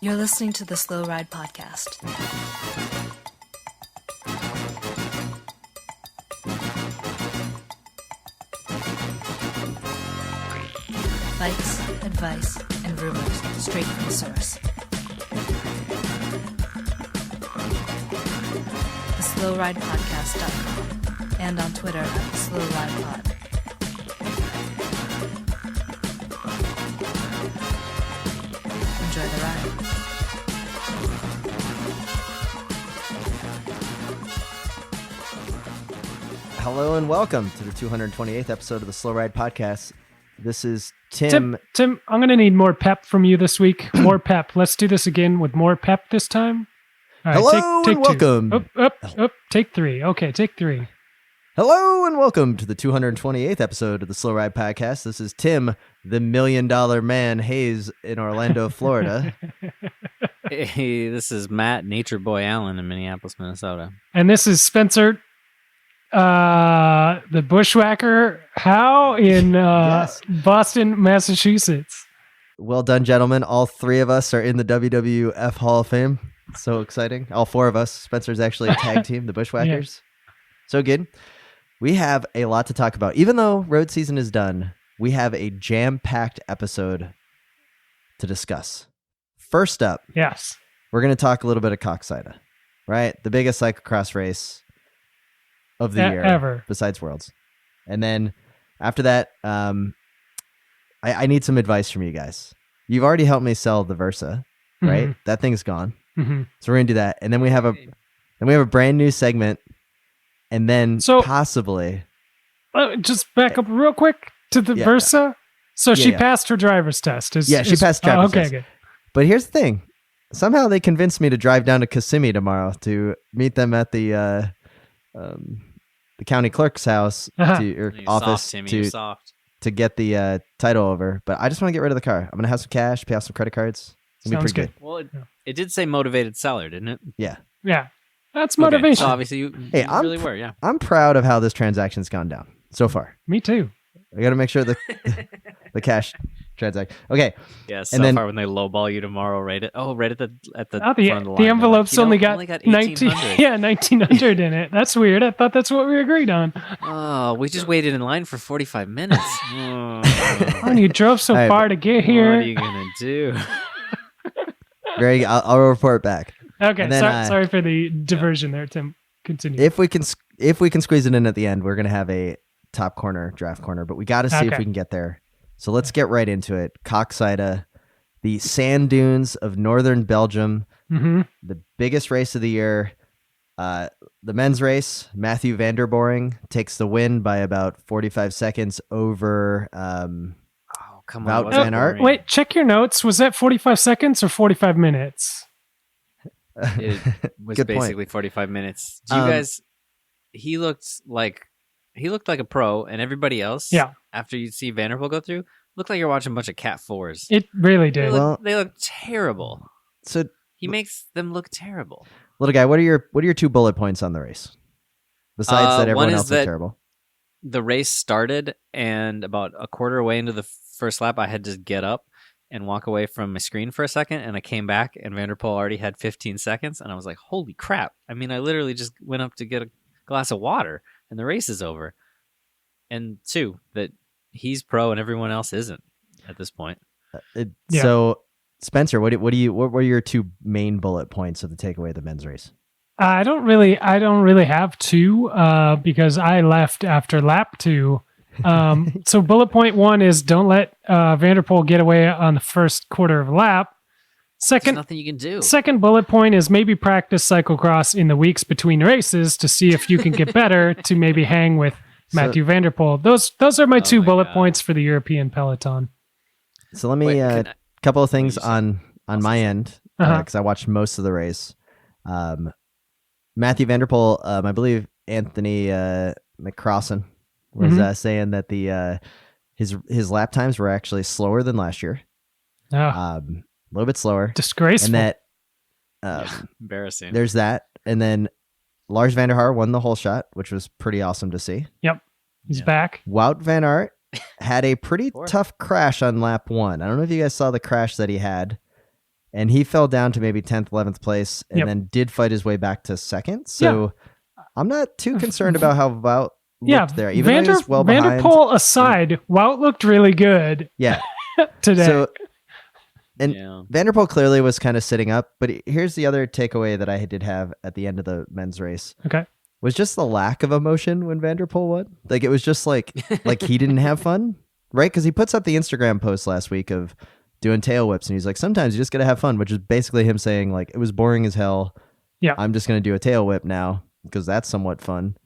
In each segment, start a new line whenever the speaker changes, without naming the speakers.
You're listening to the Slow Ride Podcast. Bikes, advice, and rumors straight from the source. TheSlowRidePodcast.com and on Twitter at TheSlowRidePod. Enjoy the ride.
Hello and welcome to the 228th episode of the Slow Ride Podcast. This is Tim.
Tim, I'm going to need more pep from you this week. More pep. Let's do this again with more pep this time. All right,
Hello
take
and welcome.
Up. Take three. Okay, take three.
Hello and welcome to the 228th episode of the Slow Ride Podcast. This is Tim, the $1 Million Man Hayes in Orlando, Florida.
Hey, this is Matt, Nature Boy Allen in Minneapolis, Minnesota.
And this is Spencer, the Bushwhacker, How in
Yes.
Boston, Massachusetts.
Well done, gentlemen. All three of us are in the WWF Hall of Fame. So exciting. All four of us. Spencer's actually a tag team, the Bushwhackers. So good. We have a lot to talk about. Even though road season is done, we have a jam-packed episode to discuss. First up,
Yes.
we're going to talk a little bit of Coxida, right? The biggest cyclocross race of the year
Ever.
besides Worlds. And then after that, I need some advice from you guys. You've already helped me sell the Versa, right?
Mhm.
That thing's gone.
Mm-hmm.
So we're going to do that. And then we have a brand new segment. And then
So-
possibly,
Just back up real quick to the
Yeah.
Versa. So she
Yeah.
passed her driver's test.
She passed driver's
okay,
test.
good.
but here's the thing. Somehow they convinced me to drive down to Kissimmee tomorrow to meet them at the county clerk's house
Uh-huh.
or
You're
office
soft, Timmy, you're
to
soft.
get the title over. But I just want to get rid of the car. I'm going to have some cash, pay off some credit cards. It's going to be
Sounds
pretty good.
Well,
Yeah.
it did say motivated seller, didn't it?
Yeah.
Yeah. That's
Okay,
motivation.
so obviously you really were, yeah.
I'm proud of how this transaction's gone down so far.
Me too.
I got to make sure the cash transaction. Okay.
Yeah, so
And then-
far when they lowball you tomorrow, right at the
Oh,
front
the
of the line. they're
envelope's
like,
only
you
got,
only got
19.
1,800.
Yeah, 1900 in it. That's weird. I thought that's what we agreed on.
Oh, we just waited in line for 45 minutes. Oh,
Oh, you drove so
All right,
far to get
what
here.
are you going to do?
Greg, I'll report back.
Okay,
And then,
sorry for the diversion there, Tim. Continue.
If we can squeeze it in at the end, we're going to have a top corner, draft corner, but we got to see if
Okay.
we can get there. So let's get right into it. Coxida, the sand dunes of northern Belgium,
Mm-hmm.
the biggest race of the year. The men's race, Matthew van der Boring takes the win by about 45 seconds over
Oh, come
Wout
on. what's
van Aert?
boring?
Wait, check your notes. Was that 45 seconds or 45 minutes?
It was
Good point.
basically 45 minutes. Do you guys? He looked like a pro, and everybody else.
Yeah.
After you see Vanderpool go through, looked like you're watching a bunch of Cat 4s.
It really
They
did.
Well-
look terrible.
So,
He makes them look terrible.
little guy, what are your 2 bullet points on the race? Besides that
One
everyone
is
else looked
that-
terrible.
The race started, and about a quarter way into the first lap, I had to get up and walk away from my screen for a second, and I came back, and Vanderpool already had 15 seconds, and I was like, holy crap. I mean, I literally just went up to get a glass of water, and the race is over. And 2, that he's pro and everyone else isn't at this point.
Yeah.
So, Spencer, what were your 2 main bullet points of the takeaway of the men's race?
I don't really have two because I left after lap 2. So bullet point 1 is don't let Vanderpool get away on the first quarter of a lap.
There's
Second
nothing you can do.
Second bullet point is maybe practice cyclocross in the weeks between races to see if you can get better to maybe hang with Matthew Vanderpool. Those are my 2
my
bullet
God.
points for the European peloton.
So let me
Wait, can I-
couple of things
What do you
on my end
Uh-huh.
because I watched most of the race. Matthew Vanderpool, I believe Anthony McCrossan was saying that the his lap times were actually slower than last year,
Oh,
a little bit slower,
disgraceful.
and that
Embarrassing.
there's that, and then Lars van der Haar won the whole shot, which was pretty awesome to see.
He's
Yeah.
back.
Wout van Aert had a pretty
Poor.
tough crash on lap 1. I don't know if you guys saw the crash that he had. and he fell down to maybe 10th, 11th place, and
Yep.
then did fight his way back to second. So I'm not too concerned about how Wout looked there, even though he was well behind.
Vanderpool aside, Wout looked really good
Yeah.
today.
So, and
Yeah.
Vanderpool clearly was kind of sitting up, but here's the other takeaway that I did have at the end of the men's race.
Okay.
Was just the lack of emotion when Vanderpool won. Like, it was just like he didn't have fun, right? Because he puts up the Instagram post last week of doing tail whips, and he's like, sometimes you just gotta have fun, which is basically him saying, like, it was boring as hell.
Yeah.
I'm just gonna do a tail whip now because that's somewhat fun.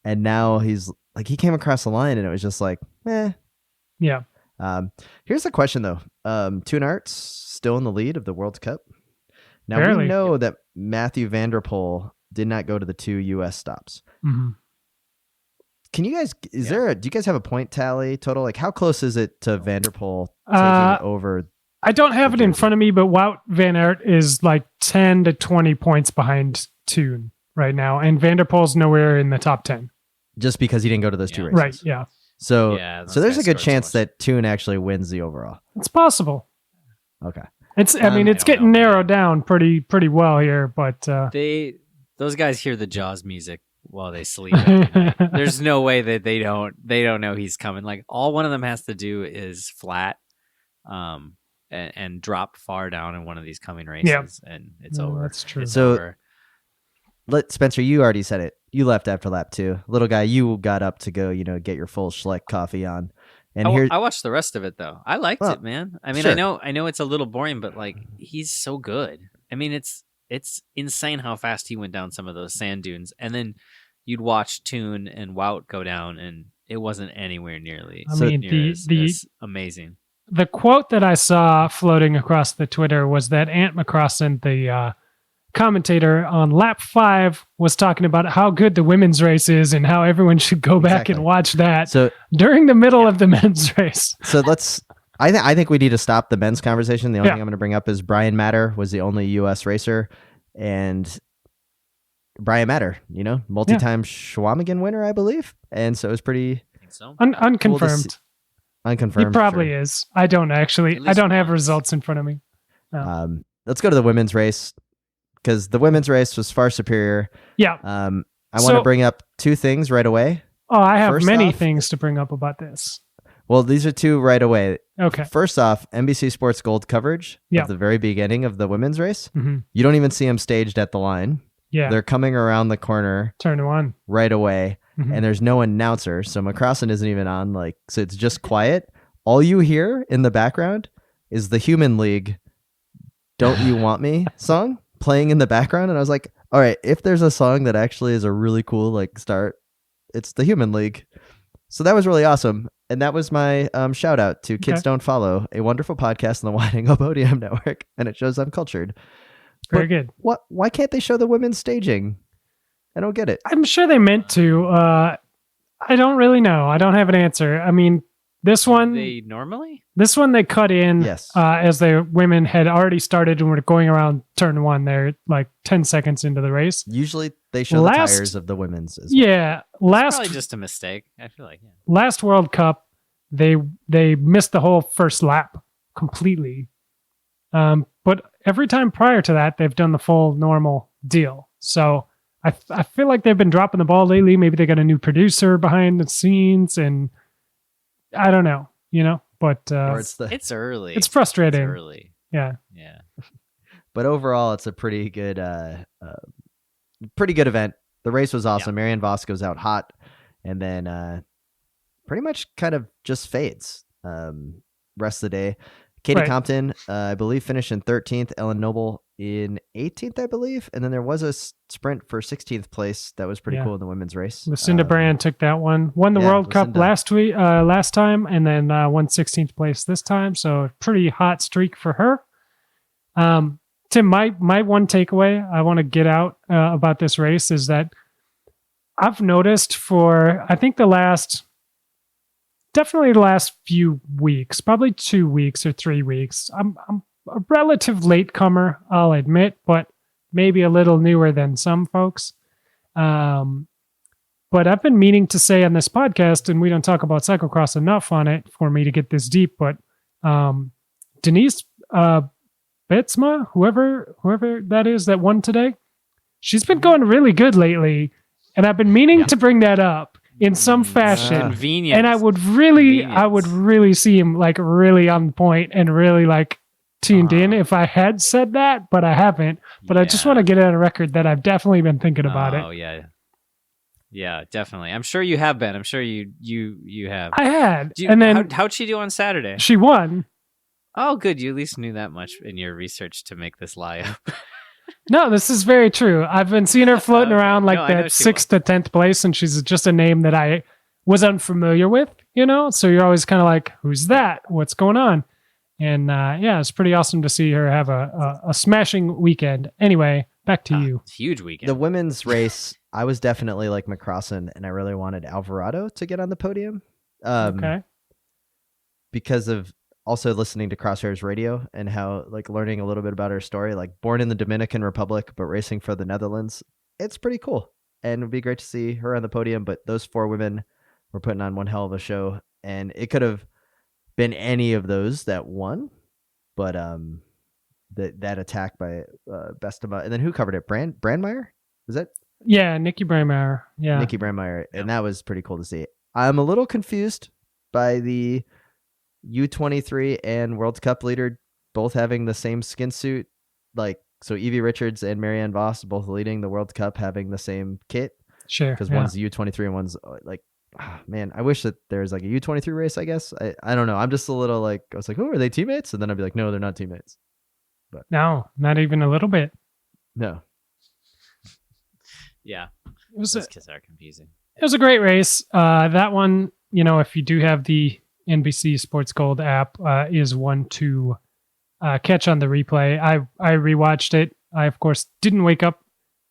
And now he's like, he came across the line, and it was just like, eh.
Yeah.
Here's the question though. Toon Arts still in the lead of the World Cup. Now
Barely.
we know that Matthew Vanderpool did not go to the 2 U.S. stops.
hmm
Can you guys? Do you guys have a point tally total? Like, how close is it to Vanderpool
Uh,
taking over?
I don't have it in front of me, but Wout van Aert is like 10 to 20 points behind Toon right now, and Vanderpool's nowhere in the top 10.
Just because he didn't go to those 2 races,
Right? Yeah,
So,
Yeah, those
so there's a
guys
good
scored so
chance
much.
that Toon actually wins the overall.
it's possible.
Okay.
It's. I mean,
I
it's
don't
getting
know,
narrowed down pretty well here, but
Those guys hear the Jaws music while they sleep. There's no way that they don't know he's coming. Like, all one of them has to do is flat, and drop far down in one of these coming races, and it's over.
That's true.
It's
So-
over.
Spencer, you already said it. You left after lap 2. Little guy, you got up to go, get your full Schleck coffee on. And here,
I watched the rest of it though. I liked
Well,
it, man. I mean,
sure.
I know it's a little boring, but like, he's so good. I mean, it's insane how fast he went down some of those sand dunes, and then you'd watch Toon and Wout go down, and it wasn't anywhere nearly.
I mean,
near as
the
amazing.
the quote that I saw floating across the Twitter was that Ant McCrossan, the commentator on lap 5, was talking about how good the women's race is and how everyone should go back
Exactly.
and watch that
so
during the middle of the men's race.
So let's. I think we need to stop the men's conversation. The only
Yeah.
thing I'm going to bring up is Brian Matter was the only U.S. racer, and Brian Matter, multi-time Schwamigan winner, I believe, and so it was pretty
I think so.
Unconfirmed.
see. unconfirmed.
He probably
sure.
is. I don't actually.
At
I
least
don't have
once.
results in front of me.
Let's go to the women's race because the women's race was far superior.
Yeah.
I want to
So-
bring up 2 things right away.
Oh, I have
First
many
off-
things to bring up about this.
Well, these are 2 right away.
Okay.
First off, NBC Sports Gold coverage
Yeah.
of the very beginning of the women's race.
hmm
You don't even see them staged at the line.
Yeah.
They're coming around the corner
Turn 1.
right away,
Mhm.
and there's no announcer, so McCrossan isn't even on. So it's just quiet. All you hear in the background is the Human League "Don't You Want Me" song playing in the background, and I was like, all right, if there's a song that actually is a really cool start, it's the Human League. So that was really awesome, and that was my shout out to Kids
Okay.
Don't Follow, a wonderful podcast on the Wide Angle Podium Network, and it shows I'm cultured.
Very good.
Why can't they show the women's staging? I don't get it.
I'm sure they meant to. I don't really know. I don't have an answer. I mean, this one
They normally?
they cut in
Yes.
as the women had already started and were going around turn 1. They're like 10 seconds into the race.
Usually they show the tires of the women's as well.
Yeah,
Probably just a mistake. I feel like, yeah.
last World Cup, they missed the whole first lap completely. But every time prior to that, they've done the full normal deal. So I feel like they've been dropping the ball lately. Maybe they got a new producer behind the scenes, and I don't know, But
Or it's the,
It's early.
it's frustrating.
It's early.
Yeah.
Yeah.
but overall, it's a pretty good event. The race was awesome. Marianne Vos goes out hot, and then pretty much kind of just fades. Rest of the day, Katie
Right.
Compton, I believe, finished in 13th. Ellen Noble in 18th, I believe, and then there was a sprint for 16th place that was pretty
Yeah.
cool in the women's race.
Lucinda Brand took that one. Won the
yeah,
World Cup
Lucinda.
last time, and then won 16th place this time. So pretty hot streak for her. Tim, my one takeaway I want to get out about this race is that I've noticed for I think definitely the last few weeks, probably 2 weeks or 3 weeks. I'm a relative latecomer, I'll admit, but maybe a little newer than some folks. But I've been meaning to say on this podcast, and we don't talk about cyclocross enough on it for me to get this deep, but Denise Betsma, whoever that is that won today. She's been going really good lately, and I've been meaning to bring that up in some fashion.
Convenient.
And I would really see him like really on point and really like tuned in if I had said that, but I haven't. But I just want to get it on record that I've definitely been thinking about it.
Oh yeah. Yeah, definitely. I'm sure you have been. I'm sure you have.
I had. And then
how'd she do on Saturday?
She won.
Oh, good. You at least knew that much in your research to make this lie up.
No, this is very true. I've been seeing her floating around like that 6th to 10th place, and she's just a name that I was unfamiliar with, So you're always kind of like, who's that? What's going on? And it's pretty awesome to see her have a smashing weekend. Anyway, back to you.
Huge weekend.
The women's race, I was definitely like McCrossan, and I really wanted Alvarado to get on the podium.
Okay.
Because of also listening to Crosshairs Radio and how like learning a little bit about her story, like born in the Dominican Republic, but racing for the Netherlands. It's pretty cool. And it'd be great to see her on the podium. But those 4 women were putting on one hell of a show, and it could have been any of those that won. But that attack by Bestema, and then who covered it? Brandmeier? Was that?
Yeah, Nikki Brandmeier. Yeah.
Nikki Brandmeier. And that was pretty cool to see. I'm a little confused by the U23 and World Cup leader both having the same skin suit. Like, so Evie Richards and Marianne Voss both leading the World Cup having the same kit.
Sure.
Because one's the U23 and one's like, man, I wish that there's like a U23 race, I guess. I don't know. I'm just a little like, I was like, oh, are they teammates? And then I'd be like, no, they're not teammates. But
no, not even a little bit.
No.
Yeah.
Those
kids are confusing.
It was a great race. That one, if you do have the NBC Sports Gold app, is one to catch on the replay. I rewatched it. I, of course, didn't wake up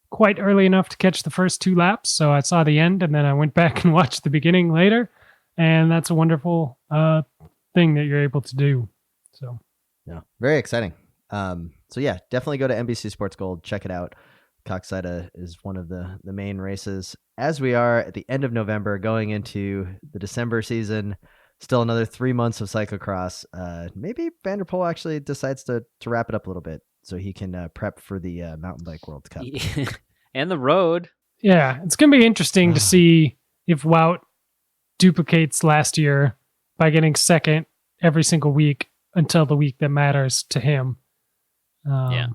quite early enough to catch the first 2 laps, so I saw the end, and then I went back and watched the beginning later, and that's a wonderful thing that you're able to do. So,
yeah, very exciting. So yeah, definitely go to NBC Sports Gold, check it out. Coxida is one of the main races as we are at the end of November going into the December season. Still another 3 months of cyclocross. Maybe Vanderpool actually decides to wrap it up a little bit so he can prep for the Mountain Bike World Cup.
And the road.
Yeah, it's going to be interesting to see if Wout duplicates last year by getting second every single week until the week that matters to him.
Yeah.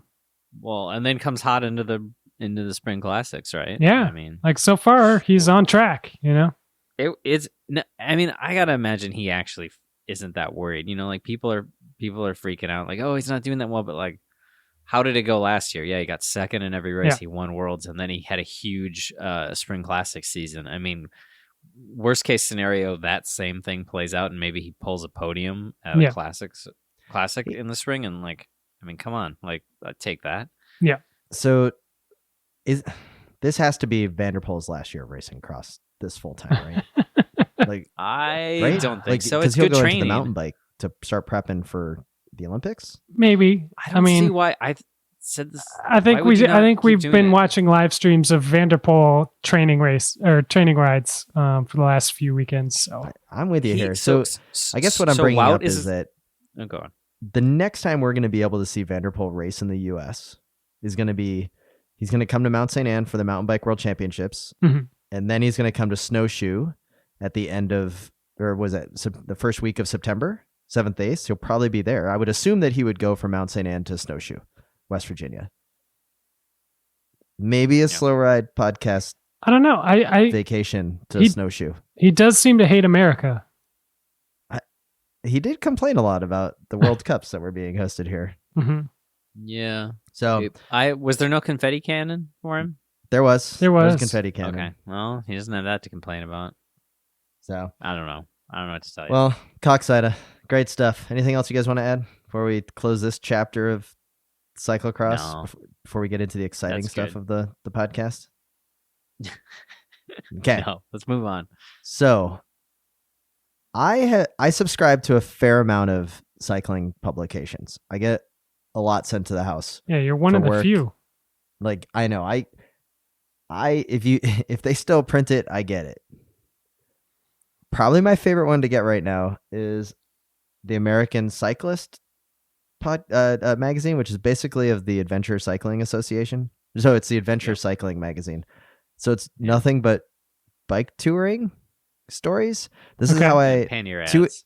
Well, and then comes hot into the spring classics, right?
Yeah.
I mean,
like so far he's on track,
it's. I mean, I gotta imagine he actually isn't that worried. Like people are freaking out, like, oh, he's not doing that well. But like, how did it go last year? Yeah, he got second in every race. Yeah. He won Worlds, and then he had a huge spring classic season. I mean, worst case scenario, that same thing plays out, and maybe he pulls a podium at a classic in the spring, and like, I mean, come on, like, take that.
Yeah.
So, this has to be Vanderpool's last year of racing cross this full time, right? Like,
I don't think so.
Because
it's
he'll
good
go
training.
into the mountain bike to start prepping for the Olympics.
Maybe.
I mean, see why I said this.
I think we've been watching live streams of Vanderpool training rides for the last few weekends. So
I'm with you here. So I guess what I'm bringing up is that
go on.
The next time we're going to be able to see Vanderpool race in the U.S. is going to be he's going to come to Mount St. Anne for the Mountain Bike World Championships, and then he's going to come to Snowshoe at the end of, or was it the first week of September, 7th, 8th. He'll probably be there. I would assume that he would go from Mount St. Anne to Snowshoe, West Virginia. Maybe a slow ride podcast.
I don't know.
Vacation to Snowshoe.
He does seem to hate America.
He did complain a lot about the World Cups that were being hosted here.
Mm-hmm.
Yeah.
So
was there no confetti cannon for him?
There was confetti cannon.
Okay. Well, he doesn't have that to complain about.
So
I don't know what to tell you.
Well, Coxida, great stuff. Anything else you guys want to add before we close this chapter of cyclocross?
No.
Before we get into the exciting stuff of the podcast?
Okay.
No, let's move on.
So I subscribe to a fair amount of cycling publications. I get a lot sent to the house.
Yeah, you're one of the few.
Like, I know. If they still print it, I get it. Probably my favorite one to get right now is the American Cyclist. magazine, which is basically of the Adventure Cycling Association. So it's the Adventure Cycling magazine. So it's nothing but bike touring stories. This is how I
Pannier ads.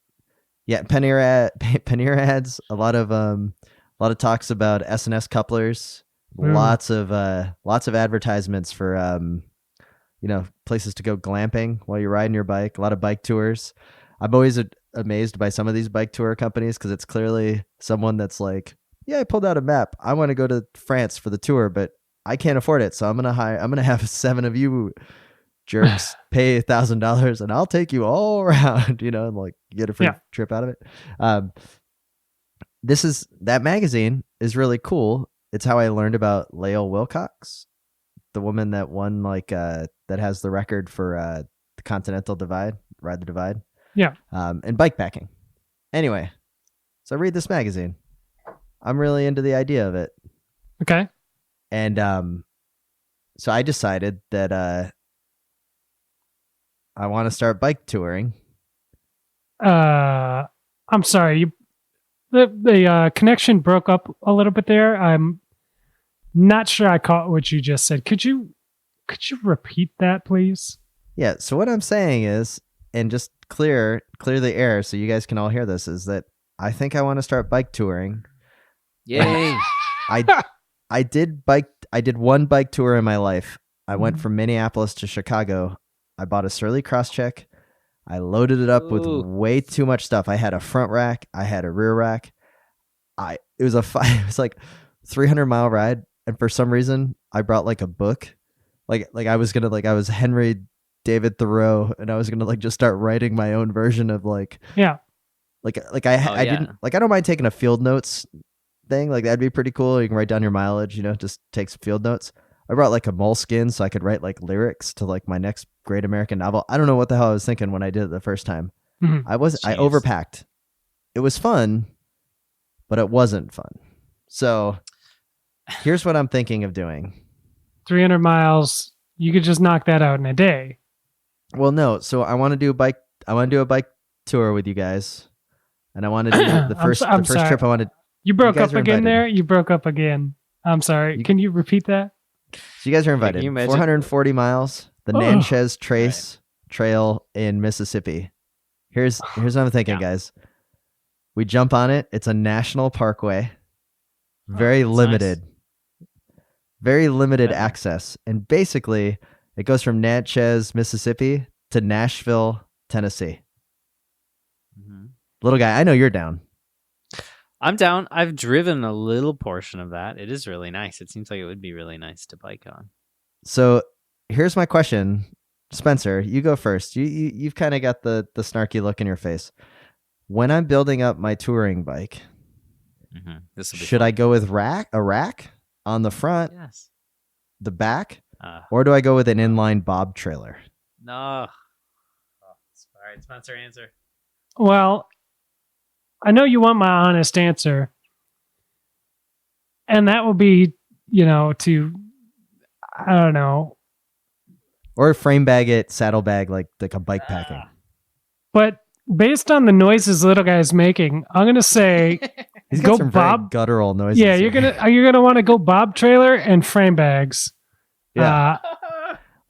Pannier ads. A lot of talks about S&S couplers. Lots of advertisements for places to go glamping while you're riding your bike. A lot of bike tours. I'm always amazed by some of these bike tour companies because it's clearly someone that's like, yeah, I pulled out a map. I want to go to France for the tour, but I can't afford it, so I'm gonna have 7 of you jerks pay $1,000 and I'll take you all around, and like get a free trip out of it. That magazine is really cool. It's how I learned about Lael Wilcox, the woman that won that has the record for the Continental Divide, Ride the Divide.
Yeah.
And bikepacking. Anyway, so read this magazine. I'm really into the idea of it.
Okay.
And so I decided that I want to start bike touring.
I'm sorry, the connection broke up a little bit there. I'm not sure I caught what you just said. Could you repeat that, please?
Yeah. So what I'm saying is, and just clear the air so you guys can all hear this, is that I think I want to start bike touring.
Yay!
I did one bike tour in my life. I went from Minneapolis to Chicago. I bought a Surly Crosscheck. I loaded it up with way too much stuff. I had a front rack. I had a rear rack. It was like 300-mile ride, and for some reason I brought like a book, like I was Henry David Thoreau, and I was gonna just start writing my own version of I don't mind taking a field notes thing, like that'd be pretty cool. You can write down your mileage, just take some field notes. I brought like a moleskin so I could write like lyrics to like my next great American novel. I don't know what the hell I was thinking when I did it the first time.
Mm-hmm.
I overpacked. It was fun, but it wasn't fun. So here's what I'm thinking of doing.
300 miles. You could just knock that out in a day.
Well, no. So I want to do a bike tour with you guys. And I want to do the first trip I wanted.
You broke up again there. You broke up again. I'm sorry. Can you repeat that?
So you guys are invited. 440 miles, the Natchez Trail in Mississippi. Here's what I'm thinking, guys. We jump on it. It's a national parkway. Very limited. Nice. Very limited access. And basically, it goes from Natchez, Mississippi to Nashville, Tennessee. Mm-hmm. Little guy, I know you're down.
I'm down. I've driven a little portion of that. It is really nice. It seems like it would be really nice to bike on.
So here's my question. Spencer, you go first. You've kind of got the snarky look in your face. When I'm building up my touring bike, should I go with a rack on the front, the back, or do I go with an inline bob trailer?
No. All right, Spencer, answer.
Well, I know you want my honest answer. And that would be, I don't know.
Or frame bag it, saddlebag, like a bike packing.
But based on the noises little guy's making, I'm going to say
he's got some very guttural noises.
Yeah, you're going to want to go bob trailer and frame bags.
Yeah.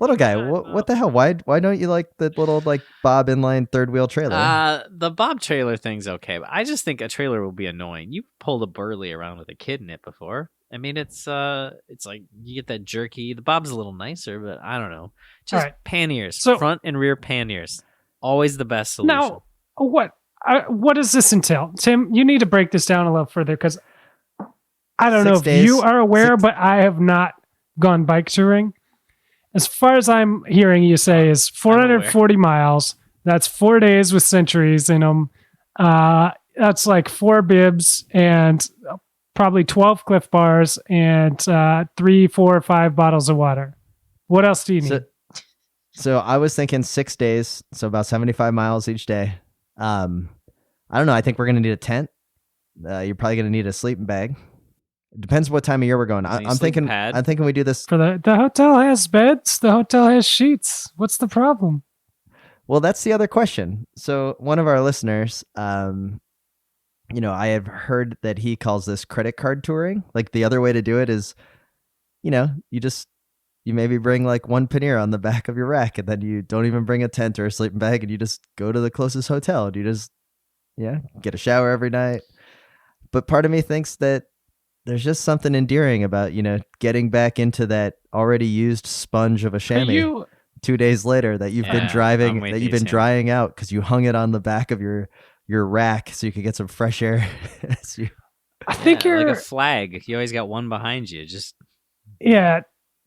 Little guy, what the hell? Why don't you like the little bob inline third wheel trailer?
The bob trailer thing's okay, but I just think a trailer will be annoying. You pulled a burley around with a kid in it before. I mean, it's like you get that jerky. The bob's a little nicer, but I don't know. Just panniers, front and rear panniers, always the best solution.
Now, what does this entail, Tim? You need to break this down a little further because I don't know if you are aware, but I have not gone bike touring. As far as I'm hearing you say is 440 miles. That's 4 days with centuries in them. That's like 4 bibs and probably 12 Cliff Bars and 3, 4, 5 bottles of water. What else do you need?
So I was thinking 6 days, so about 75 miles each day. I don't know. I think we're going to need a tent. You're probably going to need a sleeping bag. It depends what time of year we're going. I'm thinking we do this.
For the hotel has beds. The hotel has sheets. What's the problem?
Well, that's the other question. So one of our listeners, I have heard that he calls this credit card touring. Like the other way to do it is, you maybe bring like one pannier on the back of your rack, and then you don't even bring a tent or a sleeping bag, and you just go to the closest hotel and you just, get a shower every night. But part of me thinks that there's just something endearing about, getting back into that already used sponge of a chamois 2 days later that you've been driving, that you've been drying out because you hung it on the back of your rack so you could get some fresh air.
I think you're
like a flag. You always got one behind you. Just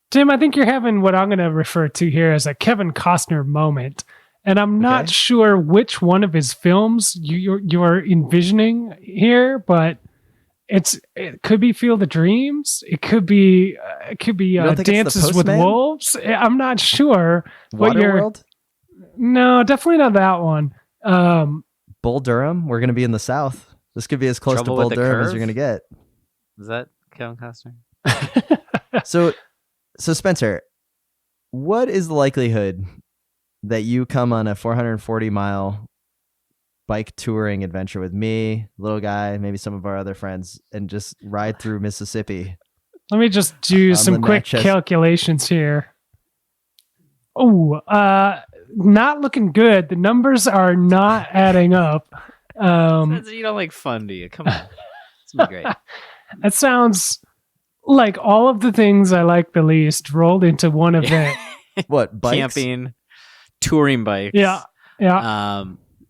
Tim, I think you're having what I'm going to refer to here as a Kevin Costner moment. And I'm not sure which one of his films you're envisioning here, but it could be Field of Dreams. It could be Dances with Wolves. I'm not sure.
Waterworld?
No, definitely not that one.
Bull Durham. We're going to be in the South. This could be as close to Bull Durham as you're going to get.
Is that Kevin Costner?
So Spencer, what is the likelihood that you come on a 440-mile bike touring adventure with me, little guy, maybe some of our other friends, and just ride through Mississippi?
Let me just do some quick calculations here. Oh, not looking good. The numbers are not adding up.
You don't like fun, do you? Come on. It's gonna be great.
That sounds like all of the things I like the least rolled into one event.
What, bikes?
Camping, touring bikes.
Yeah.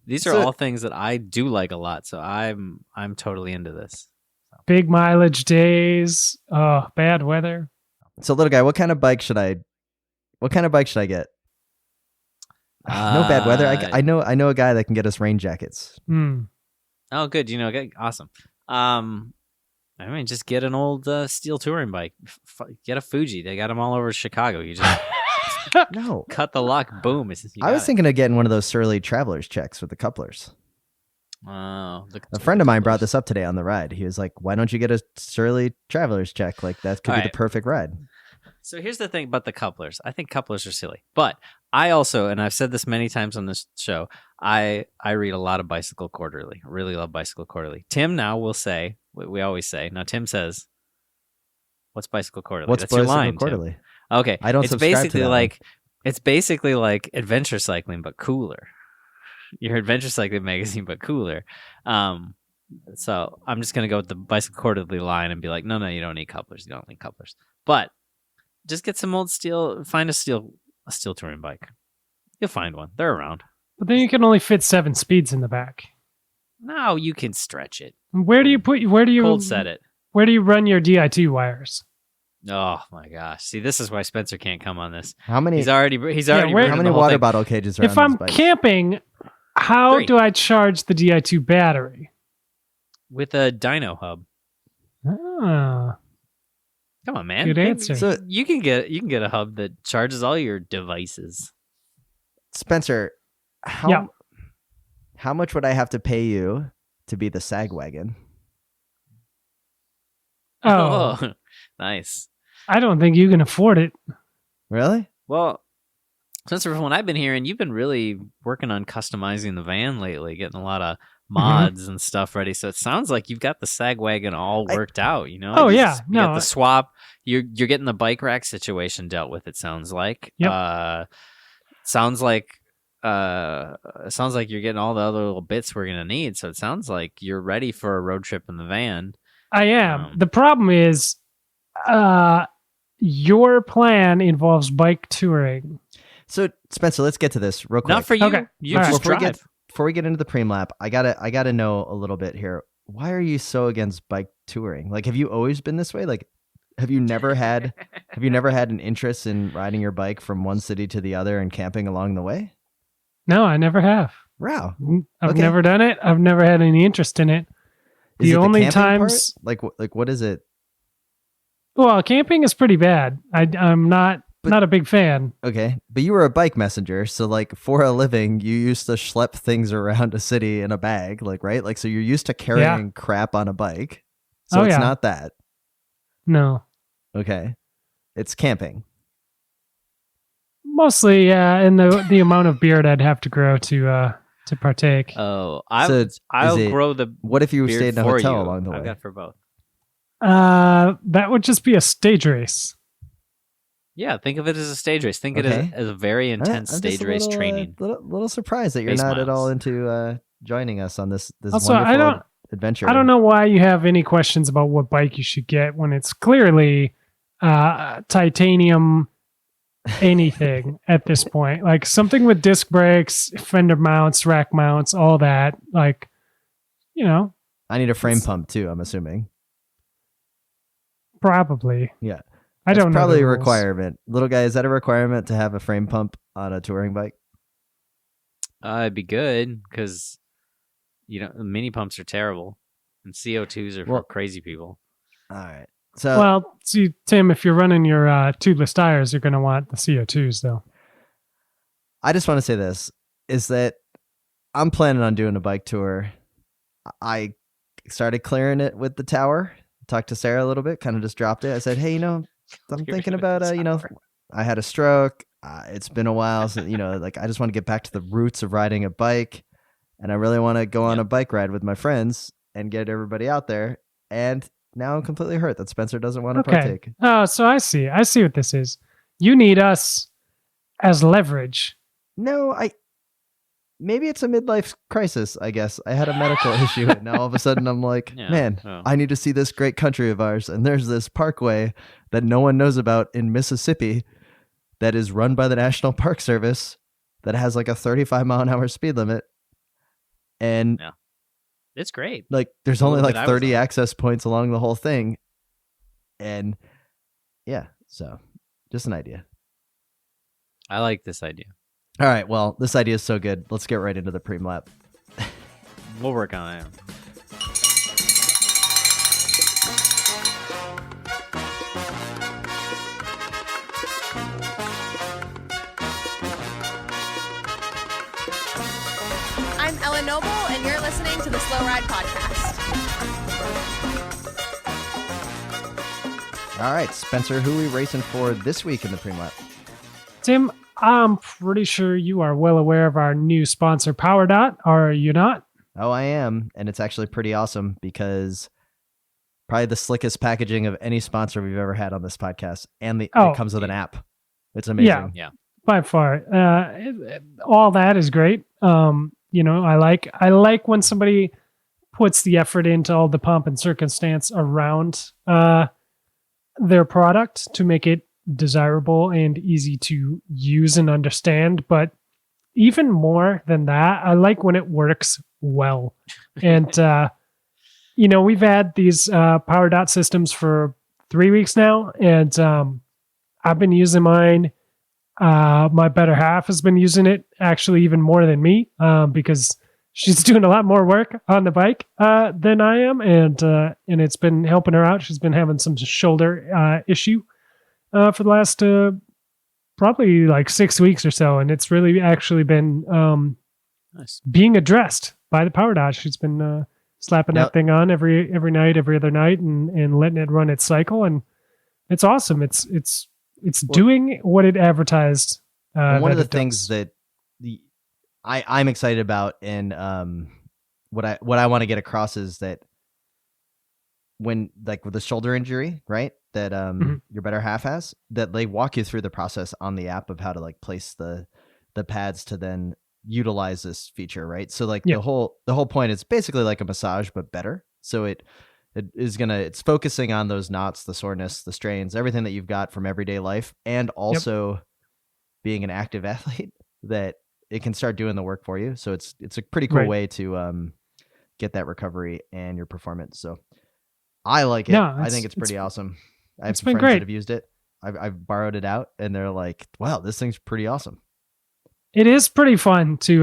These are all things that I do like a lot, so I'm totally into this.
Big mileage days. Oh, bad weather.
So, little guy, what kind of bike should I get? No bad weather. I know a guy that can get us rain jackets.
Oh, good. Awesome. Just get an old steel touring bike. Get a Fuji. They got them all over Chicago. You just cut the lock. Boom.
I was thinking of getting one of those Surly Traveler's checks with the couplers.
Oh,
a friend of mine brought this up today on the ride. He was like, "Why don't you get a Surly Traveler's check? Like that could be the perfect ride."
So here's the thing about the couplers. I think couplers are silly, but I also, and I've said this many times on this show, I read a lot of Bicycle Quarterly. I really love Bicycle Quarterly. Tim now will say, we always say, now Tim says, what's Bicycle Quarterly?
What's
That's
Bicycle
your line,
Quarterly?
Tim. Okay.
I don't subscribe to that
It's basically like adventure cycling, but cooler. Your adventure cycling magazine, but cooler. So I'm just going to go with the Bicycle Quarterly line and be like, no, you don't need couplers. You don't need couplers. But just get some old steel, find a steel touring bike. You'll find one. They're around.
But then you can only fit 7 speeds in the back.
No, you can stretch it.
Where do you
cold set it?
Where do you run your DI2 wires?
Oh my gosh! See, this is why Spencer can't come on this.
How many?
He's already.
How many water bottle cages are
if
on
I'm
this bike?
camping, how
3.
do I charge the DI2 battery?
With a dyno hub.
Ah,
come on, man.
Good answer.
So you can get a hub that charges all your devices.
Spencer, how much would I have to pay you to be the sag wagon?
Oh,
nice.
I don't think you can afford it.
Really?
Well, Spencer, from what I've been hearing, you've been really working on customizing the van lately, getting a lot of mods and stuff ready. So it sounds like you've got the sag wagon all worked out. You know?
Oh,
you
yeah.
you got the swap. You're getting the bike rack situation dealt with. It sounds like.
Yep.
Sounds like you're getting all the other little bits we're gonna need. So it sounds like you're ready for a road trip in the van.
I am. The problem is, your plan involves bike touring.
So Spencer, let's get to this real quick.
Not for you.
Okay.
You
All right.
just drive.
Before we get into the preem lap, I gotta know a little bit here. Why are you so against bike touring? Like, have you always been this way? Like, have you never had an interest in riding your bike from one city to the other and camping along the way?
No, I never have.
Wow.
I've
Okay.
never done it. I've never had any interest in it.
Is it the
only
camping
times,
part? Like what is it?
well, camping is pretty bad. I'm not a big fan.
Okay, but you were a bike messenger, so like for a living, you used to schlep things around a city in a bag, like right? Like so you're used to carrying crap on a bike. So it's not that.
No.
Okay. It's camping.
Mostly, and the amount of beard I'd have to grow to to partake.
Oh,
So
I'll
is it-
grow the.
What if you
beard
stayed in a
for
hotel
you.
along the way?
I've got for both.
That would just be a stage race.
Yeah, think of it as a stage race. Think
Okay.
of it as a very intense
I'm just
stage
a
race
little,
training.
Little surprised that you're
Face
not at all
miles.
into joining us on this
Also,
wonderful adventure.
I don't know why you have any questions about what bike you should get when it's clearly titanium anything at this point. Like something with disc brakes, fender mounts, rack mounts, all that. Like,
I need a frame pump too, I'm assuming.
probably.
Yeah.
I don't know.
Probably
the
a
rules.
requirement. Little guy, is that a requirement to have a frame pump on a touring bike?
It'd be good because mini pumps are terrible, and CO2s are for
Well-
crazy people.
All right. So
Well, see, Tim, if you're running your tubeless tires, you're going to want the CO2s, though.
I just want to say this, is that I'm planning on doing a bike tour. I started clearing it with the tower, talked to Sarah a little bit, kind of just dropped it. I said, hey, I'm thinking about, I had a stroke. It's been a while. So, like I just want to get back to the roots of riding a bike. And I really want to go on a bike ride with my friends and get everybody out there. And now I'm completely hurt that Spencer doesn't want to partake.
Oh, so I see what this is. You need us as leverage.
No, maybe it's a midlife crisis, I guess. I had a medical issue and now all of a sudden I'm like,
Yeah.
man,
Oh.
I need to see this great country of ours. And there's this parkway that no one knows about in Mississippi that is run by the National Park Service that has like a 35-mile-an-hour speed limit. And
It's great.
like there's only
Well,
like
that I was
30
on.
access points along the whole thing. And yeah, so just an idea.
I like this idea.
All right, well, this idea is so good. Let's get right into the preem lap.
We'll work on it.
I'm Ella Noble, and you're listening to the Slow Ride Podcast.
All right, Spencer, who are we racing for this week in the preem lap?
Tim, I'm pretty sure you are well aware of our new sponsor, PowerDot. Are you not?
Oh, I am. And it's actually pretty awesome because probably the slickest packaging of any sponsor we've ever had on this podcast. And it comes with an app. It's amazing.
Yeah. By far. All that is great. I like when somebody puts the effort into all the pomp and circumstance around their product to make it desirable and easy to use and understand. But even more than that, I like when it works well. And, we've had these PowerDot systems for 3 weeks now, and I've been using mine. My better half has been using it actually even more than me because she's doing a lot more work on the bike than I am, and it's been helping her out. She's been having some shoulder issue for the last probably like 6 weeks or so, and it's really actually been
Nice.
being addressed by the PowerDot. She's been slapping
Now-
that thing on every night, every other night, and letting it run its cycle, and it's awesome. It's doing what it advertised.
And one of
that
the
it
things
does.
that I'm excited about and what I want to get across is that when like with the shoulder injury, right, that your better half has, that they walk you through the process on the app of how to like place the pads to then utilize this feature, right? So like
Yeah.
the whole point is basically like a massage but better. So it's focusing on those knots, the soreness, the strains, everything that you've got from everyday life, and also being an active athlete, that it can start doing the work for you. So it's a pretty cool
Right.
way to get that recovery and your performance. So I like it.
No,
I think it's pretty awesome. I have
it's
some
been
friends
great.
that have used it. I've borrowed it out, and they're like, "Wow, this thing's pretty awesome."
It is pretty fun to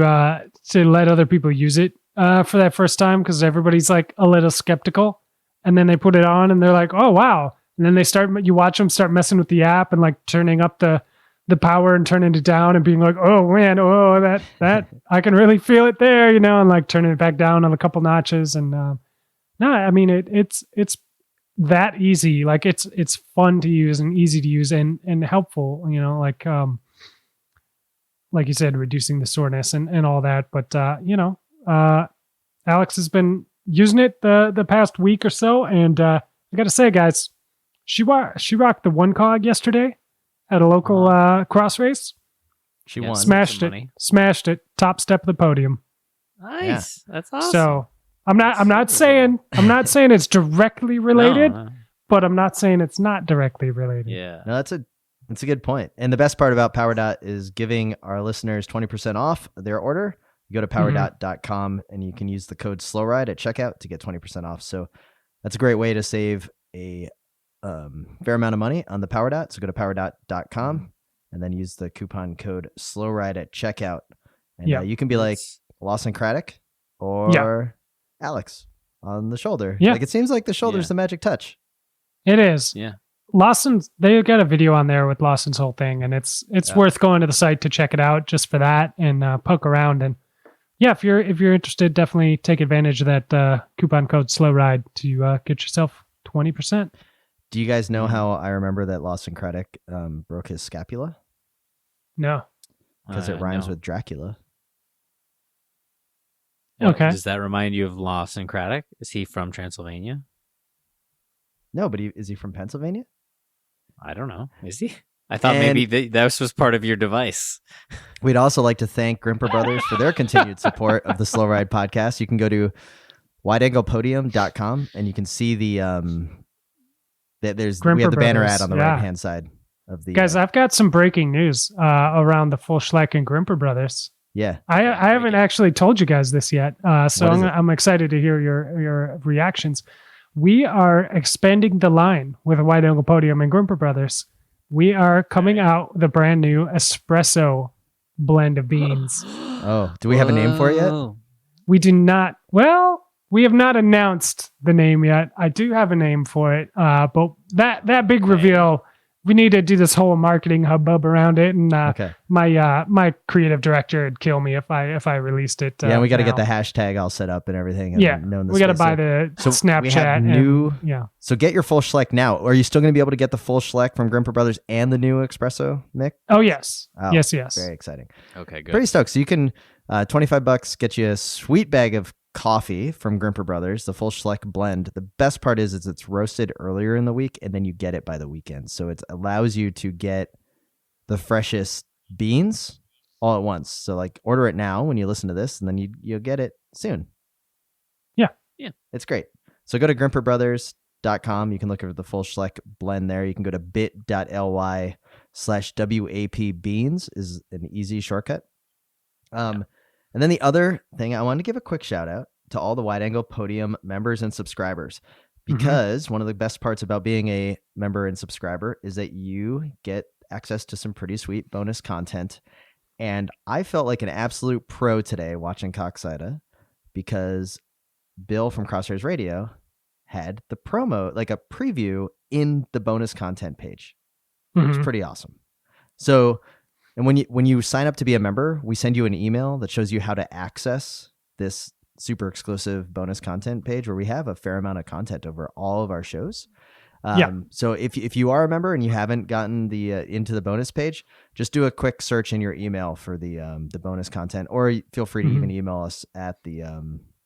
let other people use it for that first time, because everybody's like a little skeptical, and then they put it on and they're like, "Oh wow!" And then you watch them start messing with the app and like turning up the power and turning it down and being like, "Oh man, that I can really feel it there," and like turning it back down on a couple notches. And no, I mean it's that easy. Like it's like you said, reducing the soreness and all that. But Alex has been using it the past week or so, and I got to say, guys, she rocked the 1 cog yesterday at a local cross race.
She
Yeah,
won.
Smashed it. Top step of the podium.
Nice. That's awesome.
So I'm not saying it's directly related, but I'm not saying it's not directly related.
Yeah.
No, that's a good point. And the best part about PowerDot is giving our listeners 20% off their order. You go to powerdot.com and you can use the code SLOWRIDE at checkout to get 20% off. So that's a great way to save a fair amount of money on the PowerDot. So go to powerdot.com and then use the coupon code SLOWRIDE at checkout. And you can be like Lawson Craddock or Alex on the shoulder.
Yeah.
Like it seems like the shoulder's the magic touch.
It is.
Yeah.
Lawson's, they got a video on there with Lawson's whole thing, and it's worth going to the site to check it out just for that and poke around. And yeah, if you're interested, definitely take advantage of that coupon code SLOWRIDE to get yourself 20%.
Do you guys know how I remember that Lawson Craddock broke his scapula?
No.
Because it rhymes with Dracula.
Okay.
Does that remind you of Lawson Craddock? Is he from Transylvania?
No, but is he from Pennsylvania?
I don't know. Is he? I thought
And-
maybe that was part of your device.
We'd also like to thank Grimpeur Brothers for their continued support of the Slow Ride podcast. You can go to wideanglepodium.com and you can see we have
Grimpeur
the banner
Brothers,
ad on the
yeah.
right hand side of the
Guys, I've got some breaking news around the full Schleck and Grimpeur Brothers.
yeah.
I haven't actually told you guys this yet, so
What is it?
I'm excited to hear your reactions. We are expanding the line with Wide Angle Podium and Grimpeur Brothers. We are coming out with a brand new espresso blend of beans.
Oh, do we have a name for it yet?
Oh.
We do not. Well, we have not announced the name yet. I do have a name for it, but that big reveal, we need to do this whole marketing hubbub around it, and
Okay.
my creative director would kill me if I released it.
Yeah, we got to get
now.
the hashtag all set up and everything. And
Yeah,
known the
we got to
space.
buy the
So
Snapchat.
we have
and-
new.
yeah.
So get your full Schleck now. Are you still going to be able to get the full Schleck from Grimpeur Brothers and the new espresso, Mick?
Oh yes.
Oh,
yes.
Very exciting.
Okay, good.
Pretty stoked. So you can $25 get you a sweet bag of coffee from Grimpeur Brothers, the full Schleck blend. The best part is it's roasted earlier in the week and then you get it by the weekend. So it allows you to get the freshest beans all at once. So like order it now when you listen to this and then you'll get it soon.
Yeah.
Yeah.
It's great. So go to grimpeurbrothers.com. You can look at the full Schleck blend there. You can go to bit.ly/WAP beans is an easy shortcut. And then the other thing, I wanted to give a quick shout out to all the Wide Angle Podium members and subscribers, because one of the best parts about being a member and subscriber is that you get access to some pretty sweet bonus content. And I felt like an absolute pro today watching Coxida because Bill from Crosshairs Radio had the promo, like a preview in the bonus content page. It was
Mhm.
pretty awesome. So, and when you sign up to be a member, we send you an email that shows you how to access this super exclusive bonus content page where we have a fair amount of content over all of our shows. So if you are a member and you haven't gotten the into the bonus page, just do a quick search in your email for the bonus content, or feel free to even email us at the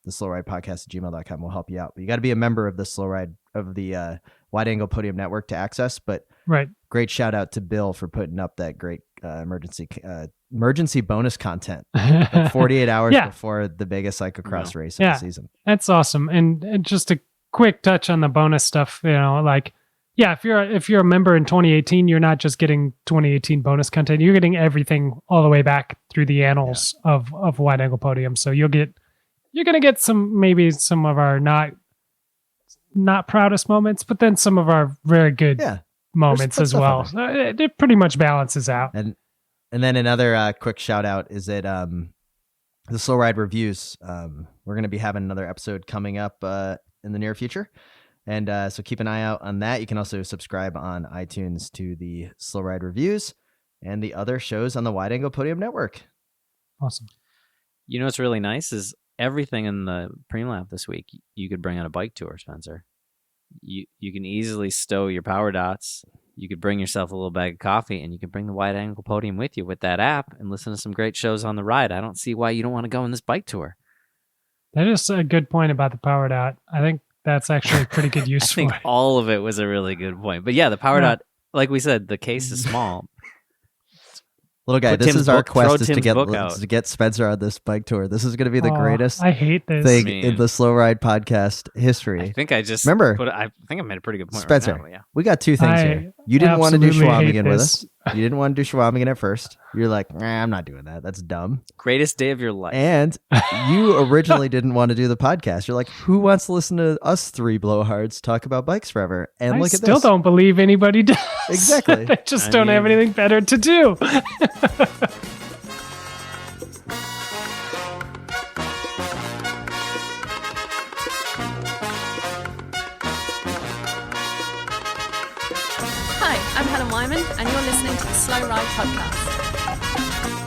slowridepodcast@gmail.com. We'll help you out. But you got to be a member of the Slow Ride of the Wide Angle Podium Network to access. But
Right.
great shout out to Bill for putting up that great emergency bonus content like 48 hours
Yeah.
before the biggest cyclocross race of
Yeah.
the season.
That's awesome. And just a quick touch on the bonus stuff, like, yeah, if you're a member in 2018, you're not just getting 2018 bonus content. You're getting everything all the way back through the annals of Wide Angle Podium. So you're going to get some of our not proudest moments, but then some of our very good moments
There's
as
stuff
well.
on
So it pretty much balances out.
And then another quick shout out is that the Slow Ride reviews. We're going to be having another episode coming up in the near future. And so keep an eye out on that. You can also subscribe on iTunes to the Slow Ride reviews and the other shows on the Wide Angle Podium Network.
Awesome.
You know what's really nice is everything in the pre-lap this week, you could bring on a bike tour, Spencer. You can easily stow your power dots. you could bring yourself a little bag of coffee, and you can bring the Wide Angle Podium with you with that app and listen to some great shows on the ride. I don't see why you don't want to go on this bike tour.
That is a good point about the power dot. I think that's actually a pretty good use
I
for
think
it.
all of it was a really good point. But yeah, the power dot, like we said, the case is small.
Little guy,
Put
this
Tim's
is our
book-
quest
throw
is to
Tim's book out.
get Spencer on this bike tour. This is going to be the
Oh,
greatest
I hate this.
thing
Man.
in the Slow Ride podcast history.
I think I just
Remember,
I think I made a pretty good point.
Spencer,
right now, yeah.
we got two things
I
here. You didn't want to do
absolutely hate
Schwamigan with
this.
us. You didn't want to do Schwamigan at first. You're like, nah, I'm not doing that. That's dumb.
Greatest day of your life.
And you originally didn't want to do the podcast. You're like, who wants to listen to us three blowhards talk about bikes forever? And
I
look at
still
this.
don't believe anybody does.
Exactly.
They just
I
don't have
mean-
anything better to do.
Hi, I'm Helen Wyman, and you're listening to the Slow Ride Podcast.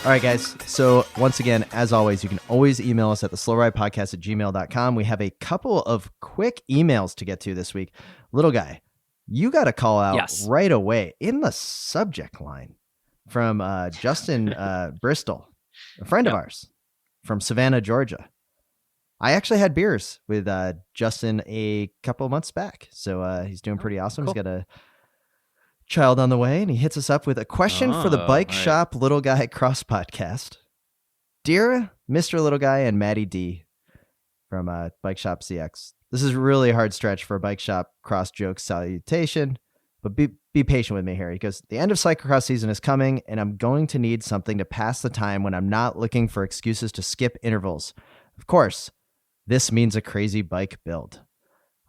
All right, guys. So once again, as always, you can always email us at theslowridepodcast@gmail.com. We have a couple of quick emails to get to this week. Little guy, you got a call out
Yes.
right away in the subject line from Justin Bristol, a friend of ours from Savannah, Georgia. I actually had beers with Justin a couple months back. So he's doing pretty awesome.
cool.
He's got a child on the way, and he hits us up with a question for the
Oh,
Bike
right.
Shop Little Guy Cross Podcast. Dear Mr. Little Guy and Maddie D from Bike Shop CX, this is really a hard stretch for a Bike Shop Cross joke salutation, but be patient with me here. He goes, the end of cyclocross season is coming, and I'm going to need something to pass the time when I'm not looking for excuses to skip intervals. Of course, this means a crazy bike build.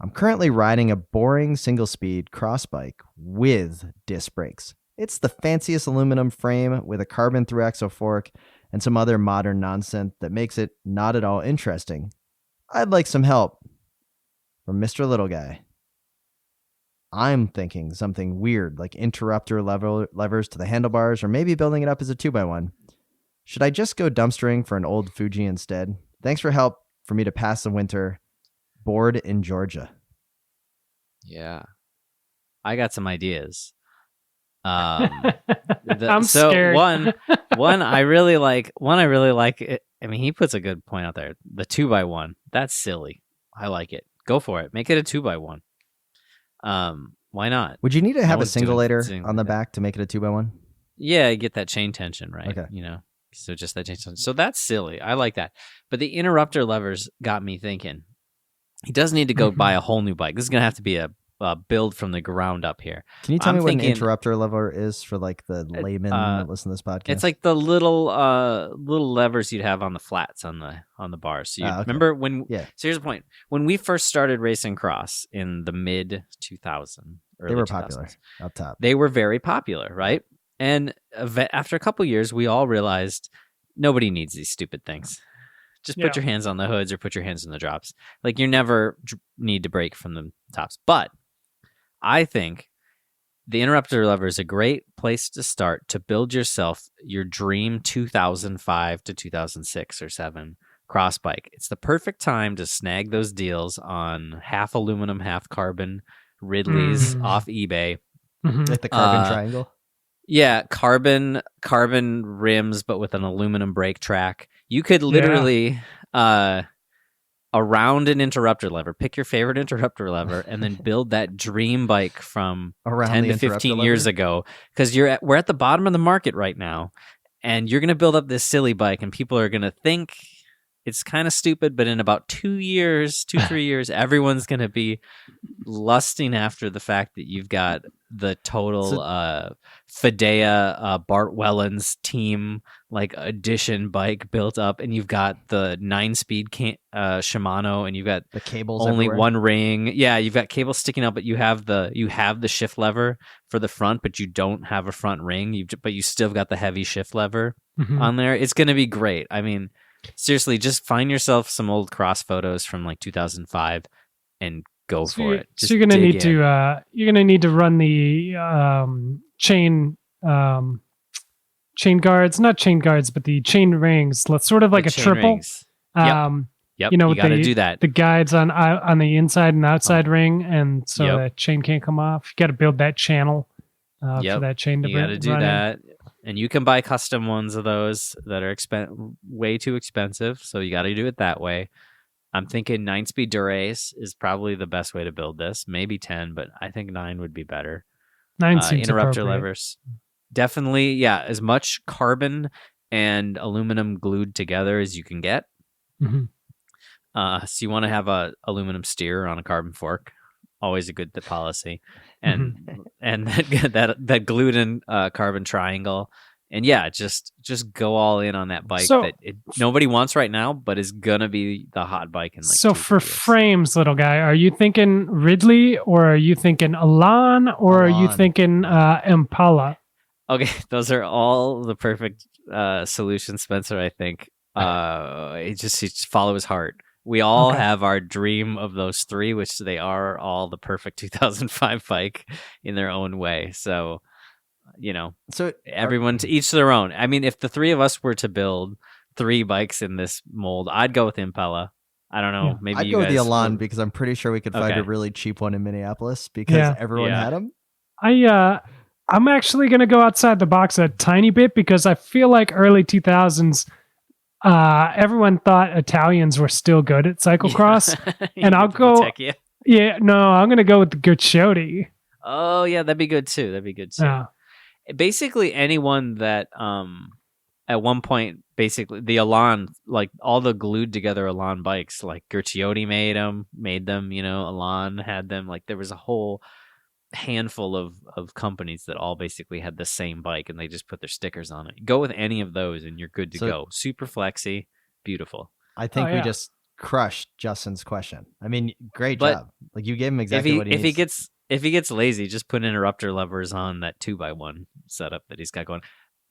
I'm currently riding a boring single-speed cross bike with disc brakes. It's the fanciest aluminum frame with a carbon through-axle fork and some other modern nonsense that makes it not at all interesting. I'd like some help from Mr. Little Guy. I'm thinking something weird like interrupter levers to the handlebars, or maybe building it up as a 2x1. Should I just go dumpstering for an old Fuji instead? Thanks for help for me to pass the winter bored in Georgia.
Yeah. I got some ideas.
I'm
so
scared.
one I really like it. I mean, he puts a good point out there. The 2x1. That's silly. I like it. Go for it. Make it a 2x1. Why not?
Would you need to have a
one's doing
singulator
things
on the
like that.
back to make it a 2x1?
Yeah, you get that chain tension, right?
Okay.
You know, so just that chain tension. So that's silly. I like that. But the interrupter levers got me thinking. He does need to go buy a whole new bike. This is going to have to be a build from the ground up here.
Can you tell
I'm
me what an
thinking-
interrupter lever is for like the layman that listen to this podcast?
It's like the little levers you'd have on the flats on the bars. So you remember when?
Yeah.
So here's the point: when we first started racing cross in the mid 2000s,
they were popular up top.
They were very popular, right? And after a couple years, we all realized nobody needs these stupid things. Just put your hands on the hoods or put your hands on the drops. Like you never need to brake from the tops. But I think the interrupter lever is a great place to start to build yourself your dream 2005 to 2006 or 7 cross bike. It's the perfect time to snag those deals on half aluminum, half carbon Ridleys off eBay.
Mhm.
Like the carbon triangle.
Yeah, carbon rims, but with an aluminum brake track. You could literally around an interrupter lever, pick your favorite interrupter lever, and then build that dream bike from
Around
10
the
to
interrupter
15
lever?
years ago. Because we're at the bottom of the market right now, and you're going to build up this silly bike, and people are going to think it's kind of stupid, but in about 3 years, everyone's going to be lusting after the fact that you've got the total Fidea Bart Wellens team like edition bike built up, and you've got the 9-speed Shimano, and you've got
The cables
only
everywhere.
one ring. Yeah, you've got cables sticking out, but you have the shift lever for the front, but you don't have a front ring. But you still got the heavy shift lever
Mhm.
on there. It's going to be great. I mean, seriously, just find yourself some old cross photos from like 2005 and go for it.
So
Just
you're gonna
dig
need
in.
to run the chain guards, not chain guards, but the chain rings. Let's sort of like
The
a
chain
triple.
rings. Yep. Yep,
You know,
you
with
got to do that.
the guides on the inside and outside ring, and so
Yep.
that chain can't come off. You got to build that channel for that chain to
You got to do
run in.
that. And you can buy custom ones of those that are way too expensive. So you got to do it that way. I'm thinking 9-speed durace is probably the best way to build this. Maybe 10, but I think 9 would be better.
9 seems
interrupter
appropriate.
levers. Definitely, yeah, as much carbon and aluminum glued together as you can get.
Mhm.
So you want to have a aluminum steer on a carbon fork. Always a good policy. And and that glued in carbon triangle. And yeah, just go all in on that bike
So-
that nobody wants right now, but is gonna be the hot bike in like
So
2-3
for
years.
frames, little guy, are you thinking Ridley, or are you thinking Elan, or are you
Elan.
thinking Impala?
Okay, those are all the perfect solutions, Spencer. I think he just follow his heart. We all
Okay.
have our dream of those three, which they are all the perfect 2005 bike in their own way. So,
So
everyone to each their own. I mean, if the three of us were to build 3 bikes in this mold, I'd go with Impala. I don't know.
Yeah.
Maybe
I'd
you
go with the
guys
Elan
would-
because I'm pretty sure we could find
Okay.
a really cheap one in Minneapolis because
Yeah.
everyone
Yeah.
had them.
I'm actually going to go outside the box a tiny bit because I feel like early 2000s, everyone thought Italians were still good at cyclocross.
You
And I'll
get the
go-
Vecchia.
Yeah, no, I'm going to go with the Guccioti.
Oh yeah, that'd be good too.
Yeah.
Basically anyone that at one point basically the Elan, like all the glued together Elan bikes, like Guccioti made them, Elan had them. Like there was a whole handful of companies that all basically had the same bike and they just put their stickers on it. Go with any of those and you're good to
So-
go. Super flexy, beautiful.
I think
Oh,
we
yeah.
just crushed Justin's question. I mean, great
But
job. Like you gave him exactly what he
if
needs.
he gets lazy, just put interrupter levers on that 2x1 setup that he's got going.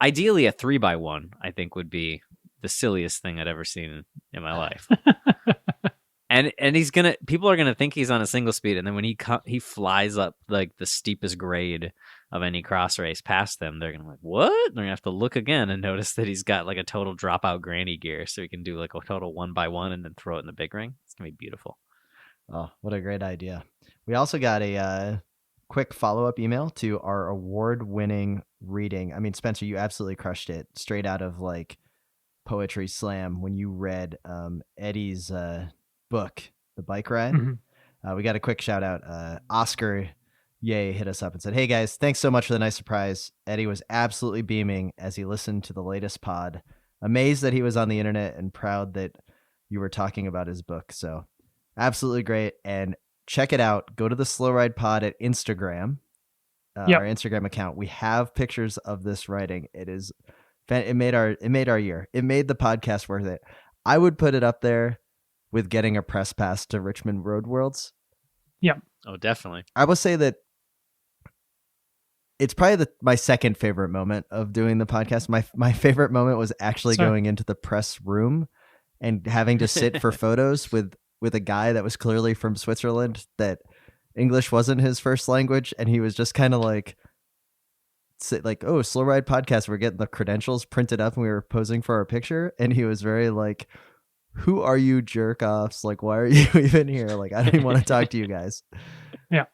Ideally, a 3x1 I think would be the silliest thing I'd ever seen in my life. and people are gonna think he's on a single speed, and then when he flies up like the steepest grade of any cross race past them, they're gonna be like, what? They're gonna have to look again and notice that he's got like a total dropout granny gear, so he can do like a total 1x1 and then throw it in the big ring. It's gonna be beautiful.
Oh, what a great idea. We also got a quick follow-up email to our award-winning reading. I mean, Spencer, you absolutely crushed it straight out of like Poetry Slam when you read Eddie's book, The Bike Ride.
Mhm.
We got a quick shout out. Oscar Ye hit us up and said, "Hey guys, thanks so much for the nice surprise. Eddie was absolutely beaming as he listened to the latest pod. Amazed that he was on the internet and proud that you were talking about his book. So absolutely great. And check it out. Go to the Slow Ride Pod at Instagram,
Yep.
our Instagram account. We have pictures of this writing. It made our year. It made the podcast worth it. I would put it up there with getting a press pass to Richmond Road Worlds.
Oh, definitely.
I will say that it's probably my second favorite moment of doing the podcast. My favorite moment was actually
Sorry.
going into the press room and having to sit for photos with a guy that was clearly from Switzerland, that English wasn't his first language, and he was just kind of like, oh, Slow Ride Podcast, we're getting the credentials printed up and we were posing for our picture, and he was very like, who are you jerk offs? Like, why are you even here? Like, I don't even want to talk to you guys.
Yeah.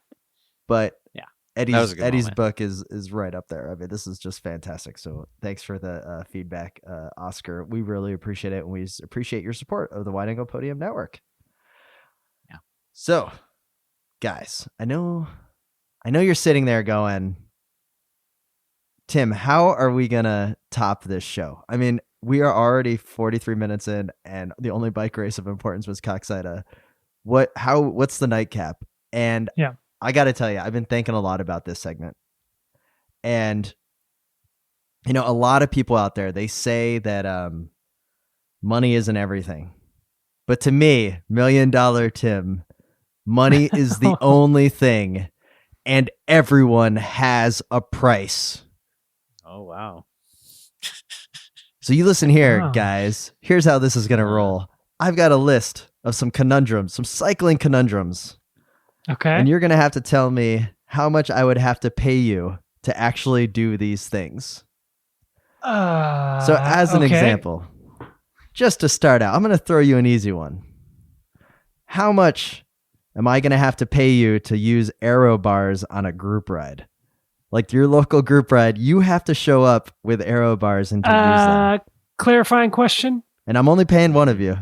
But
Yeah, that was
Eddie's
a good moment.
book is right up there. I mean, this is just fantastic. So thanks for the feedback, Oscar. We really appreciate it, and we appreciate your support of the Wide Angle Podium Network.
Yeah.
So, guys, I know you're sitting there going, Tim, how are we gonna top this show? I mean, we are already 43 minutes in, and the only bike race of importance was Coxida. What's the nightcap? And
Yeah.
I got to tell you, I've been thinking a lot about this segment. And, a lot of people out there, they say that money isn't everything. But to me, $1 Million Tim, money is the only thing, and everyone has a price.
Oh, wow.
So you listen here,
Wow.
guys. Here's how this is going to roll. I've got a list of some conundrums, some cycling conundrums.
Okay.
And you're going to have to tell me how much I would have to pay you to actually do these things. So as an
okay.
example, just to start out, I'm going to throw you an easy one. how much am I going to have to pay you to use aero bars on a group ride? Like your local group ride, you have to show up with aero bars and to use them.
Clarifying question.
And I'm only paying one of you.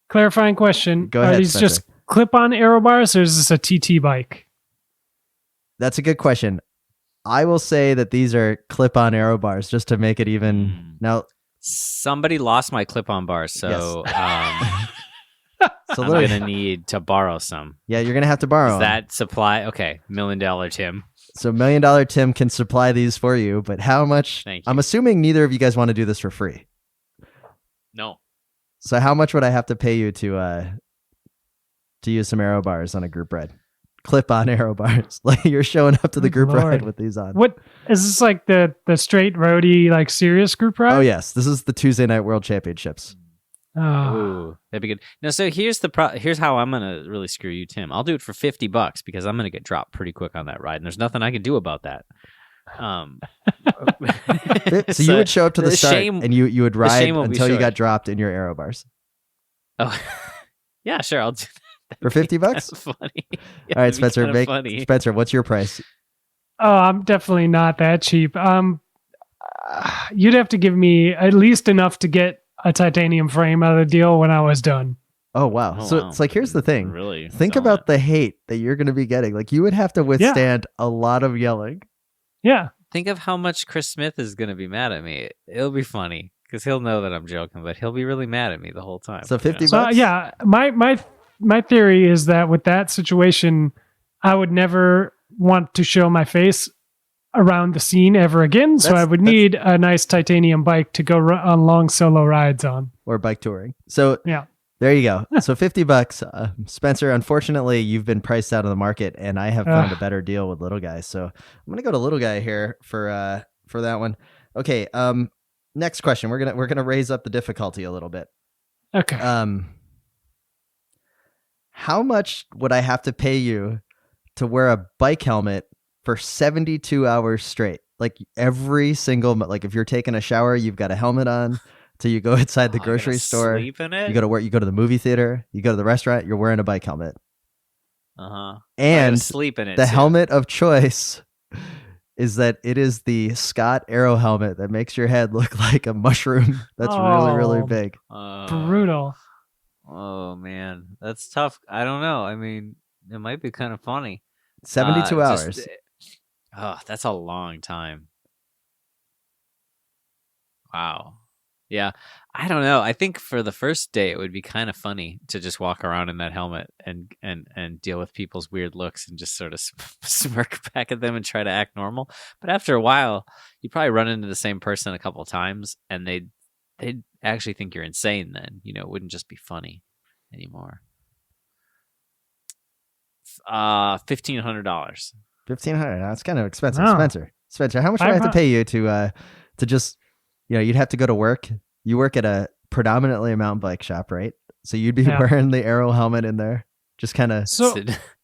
Clarifying question.
Go ahead,
Are these
Spencer.
just clip-on aero bars, or is this a TT bike?
That's a good question. I will say that these are clip-on aero bars just to make it even. Now,
Somebody lost my clip-on bars, so
so
I'm
literally-
gonna need to borrow some.
yeah, you're going to have to borrow
Is
them.
that supply? Okay, $1 million Tim.
So $1 Million Tim can supply these for you, but how much?
Thank you.
I'm assuming neither of you guys want to do this for free.
No.
So how much would I have to pay you to use some aero bars on a group ride? Clip-on aero bars. Like you're showing up to the
Good
group
Lord.
ride with these on.
What is this, like the straight roadie, like serious group ride?
Oh yes, this is the Tuesday Night World Championships.
Oh.
Ooh, that'd be good. No, so here's here's how I'm gonna really screw you, Tim. I'll do it for $50 because I'm gonna get dropped pretty quick on that ride, and there's nothing I can do about that.
So you would show up to the start
shame-
and you would ride
shame will be
until you
short.
got dropped in your aero bars
Oh, yeah, sure. I'll do
for $50.
that. Funny. Yeah,
All right,
that'd be
Spencer.
kinda funny.
Spencer, what's your price?
Oh, I'm definitely not that cheap. You'd have to give me at least enough to get a titanium frame out of the deal when I was done.
Oh wow.
Oh,
So
wow.
it's like here's the thing.
Really?
Think
selling
about
it.
the hate that you're going to be getting. Like you would have to withstand a lot of yelling.
Yeah.
Think of how much Chris Smith is gonna be mad at me. It'll be funny because he'll know that I'm joking, but he'll be really mad at me the whole time.
So 50
So
bucks.
yeah, my theory is that with that situation, I would never want to show my face around the scene ever again. So I would need a nice titanium bike to go on long solo rides on.
Or bike touring. So
Yeah.
there you go. So $50. Spencer, unfortunately, you've been priced out of the market, and I have found a better deal with Little Guy. So I'm gonna go to Little Guy here for that one. Okay. Next question. We're gonna raise up the difficulty a little bit.
Okay.
How much would I have to pay you to wear a bike helmet for 72 hours straight? Like every single, like if you're taking a shower, you've got a helmet on till you go inside the
Oh, I
grocery
gotta
store.
Sleep in it.
You go to work, you go to the movie theater, you go to the restaurant, you're wearing a bike helmet.
I
And
gotta sleep in it.
the
too.
helmet of choice is that it is the Scott Arrow helmet that makes your head look like a mushroom that's really, really
Oh.
big.
Brutal.
Oh man, that's tough. I don't know. I mean, it might be kind of funny.
72
Just-
hours.
that's a long time. Wow. Yeah. I don't know. I think for the first day it would be kind of funny to just walk around in that helmet and deal with people's weird looks and just sort of smirk back at them and try to act normal. But after a while, you probably run into the same person a couple times and they'd actually think you're insane then. You know, it wouldn't just be funny anymore. $1,500.
$1,500. That's kind of expensive.
Wow.
Spencer, how much do I have to pay you to just, you'd have to go to work. You work at a predominantly a mountain bike shop, right? So you'd be
Yeah.
wearing the Arrow helmet in there, just kind of.
So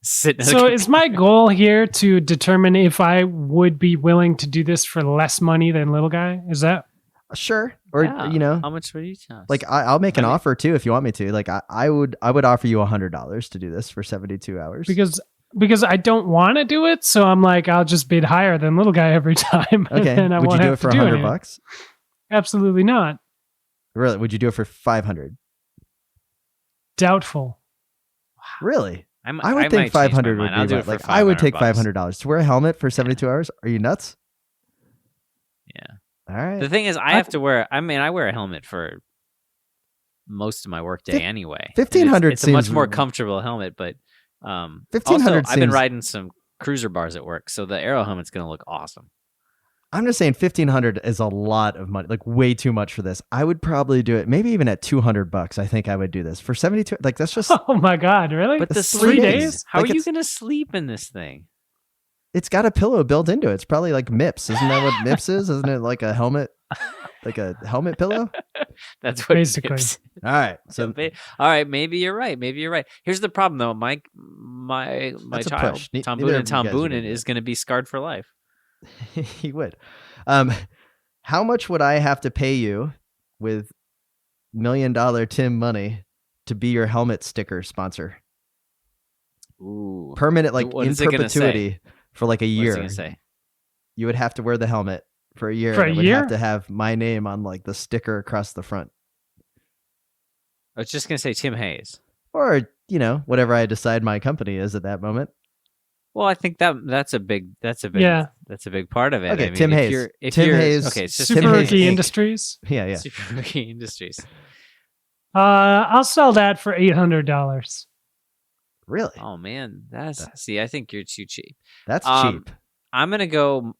Sit at a
So is my goal here to determine if I would be willing to do this for less money than Little Guy? Is that
Sure. Or,
Yeah. How much would you charge?
like I'll make an
I mean-
offer too if you want me to. Like I would offer you $100 to do this for 72 hours.
because I don't want to do it, so I'm like I'll just bid higher than Little Guy every time.
Okay.
and I
Would you
won't
do
have
it for
to do
$100?
anything. Absolutely not.
Really? Would you do it for 500?
Doubtful.
Really? I would
might
think
change my
500
mind.
would
I'll
be
do
right.
it for
Like I would take
$500.
$500 to wear a helmet for 72 hours. Are you nuts?
Yeah.
All right.
The thing is, I have to wear. I mean, I wear a helmet for most of my workday anyway. And
1,500
It's a much
seems-
more comfortable helmet, but
1,500
Also, I've been
seems-
riding some cruiser bars at work, so the Arrow helmet's going to look awesome.
I'm just saying 1,500 is a lot of money, like way too much for this. I would probably do it, maybe even at $200. I think I would do this for 72. Like that's just,
Oh my God! Really?
But the
That's
3
3
days?
days.
How
Like
are you
it's-
going to sleep in this thing?
it's got a pillow built into it. It's probably like MIPS. Isn't that what MIPS is? Isn't it like a helmet pillow?
That's what
Basically.
Nips-
All right. So
All right, maybe you're right. Here's the problem, though. My
That's a
child,
push.
Tom
Neither
Boonen,
of you guys would do
is going to be scarred for life.
he would. How much would I have to pay you with $1 million Tim money to be your helmet sticker sponsor?
Ooh.
permanent, like
What
in
is it gonna say?
perpetuity for like a
What's
year.
it gonna say?
You would have to wear the helmet for a year.
For
and
a
it would
year?
have to have my name on like the sticker across the front,
It's just gonna say Tim Hayes.
or whatever I decide my company is at that moment.
Well, I think that's a big
Yeah.
that's a big part of it.
Okay,
I mean,
Tim Hayes.
If
Tim
you're,
Hayes.
Okay, it's just
Tim
Super
Hayes
Rookie
Inc.
Industries.
Yeah.
Super Rookie Industries.
I'll sell that for $800.
Really?
Oh man, see, I think you're too cheap.
That's cheap.
I'm gonna go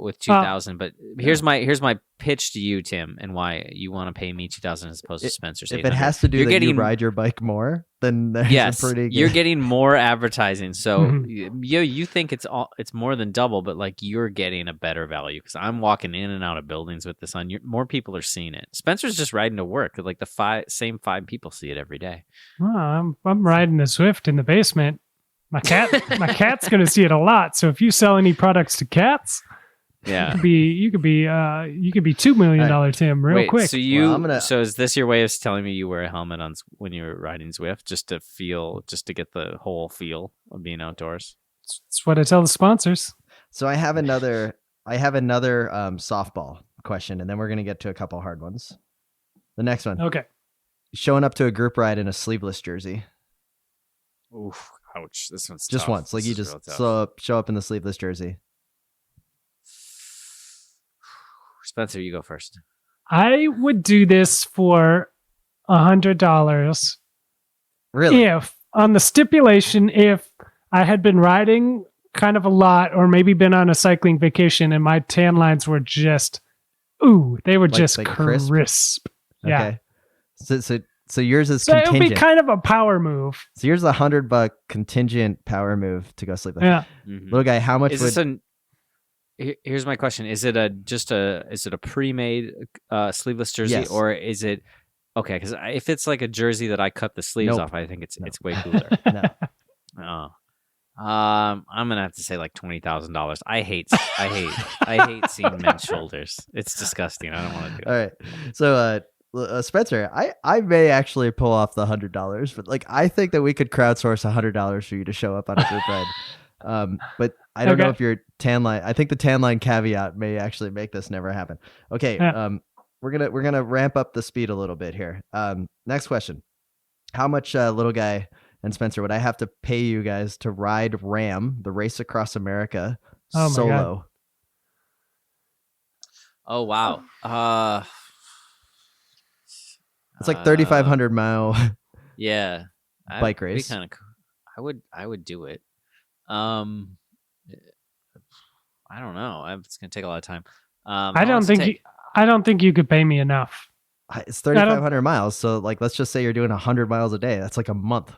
with 2,000. But here's my pitch to you, Tim, and why you want to pay me 2,000 as opposed to Spencer's.
If
800.
it has to do
You're
that
getting,
you ride your bike more, then there's
yes,
a pretty good...
you're getting more advertising. So
Mhm.
you think it's more than double, but like you're getting a better value because I'm walking in and out of buildings with this on. More people are seeing it. Spencer's just riding to work. Like the same five people see it every day.
Oh, I'm riding the Swift in the basement. My cat's going to see it a lot. So if you sell any products to cats,
Yeah.
you could be $2 million Tim real
Wait,
quick.
So so is this your way of telling me you wear a helmet on when you're riding Zwift just to get the whole feel of being outdoors?
That's what I tell the sponsors.
So I have another softball question, and then we're gonna get to a couple hard ones. The next one:
Okay.
showing up to a group ride in a sleeveless jersey.
Oof, ouch! This one's
Just
tough.
once, like
This
you
is real
just
tough.
show up in the sleeveless jersey.
Spencer, you go first.
I would do this for $100
Really?
if on the stipulation if I had been riding kind of a lot or maybe been on a cycling vacation and my tan lines were just they were just
like
crisp. Yeah.
Okay. So yours is
So it would
contingent.
be kind of a power move.
So here's a $100 contingent power move to go sleepless.
Yeah.
Mhm.
Little guy, how much
Is
would...
this Here's my question: is it a pre-made sleeveless jersey,
Yes.
or is it okay? Because if it's like a jersey that I cut the sleeves
Nope.
off, I think it's
No.
way cooler.
No.
Oh, I'm gonna have to say like $20,000. I hate seeing men's shoulders. It's disgusting. I don't want to do it.
All right. So Spencer, I may actually pull off the $100, but like I think that we could crowdsource $100 for you to show up on a group ride. But I don't know
Okay.
if your tan line. I think the tan line caveat may actually make this never happen. Okay.
Yeah.
We're gonna ramp up the speed a little bit here. Next question: how much, little guy and Spencer, would I have to pay you guys to ride Ram, the Race Across America,
Oh my
solo?
Oh wow.
It's like 3,500 mile.
Yeah.
Bike race.
Kind of. I would do it. I don't know. It's gonna take a lot of time.
I don't think you could pay me enough.
It's 3,500 miles. So like, let's just say you're doing 100 miles a day. That's like a month.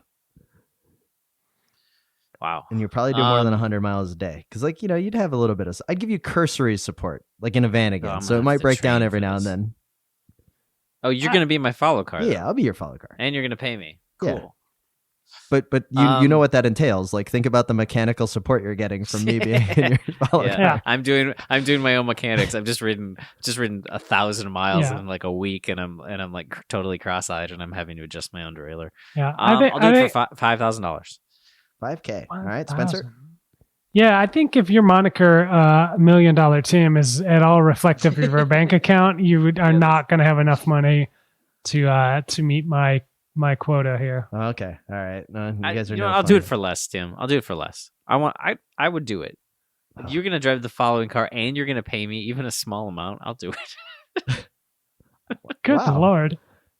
Wow.
And you probably do more than 100 miles a day. Cause like, you'd have a little bit of, I'd give you cursory support, like in a van again.
I'm
So
gonna
it
have
might
to
break down
train
every
for
now and
this.
then.
Oh, you're gonna be my follow car.
Yeah, I'll be your follow car.
And you're gonna pay me. Cool.
Yeah. But you know what that entails. Like, think about the mechanical support you're getting from me being in your follow
Yeah.
car.
Yeah.
I'm doing my own mechanics. I've just ridden 1,000 miles
Yeah.
in like a week, and I'm like totally cross-eyed, and I'm having to adjust my own derailleur.
Yeah.
I'll do it for $5,000.
5K. All right, Spencer.
Yeah, I think if your moniker $1 million Tim is at all reflective of your bank account, you are not going to have enough money to meet my quota here.
Okay. All right. No, you guys are no
I'll
fun.
do it for less, Tim. I'll do it for less. I would do it. If you're gonna drive the following car and you're gonna pay me even a small amount, I'll do it.
Good
Wow.
Lord.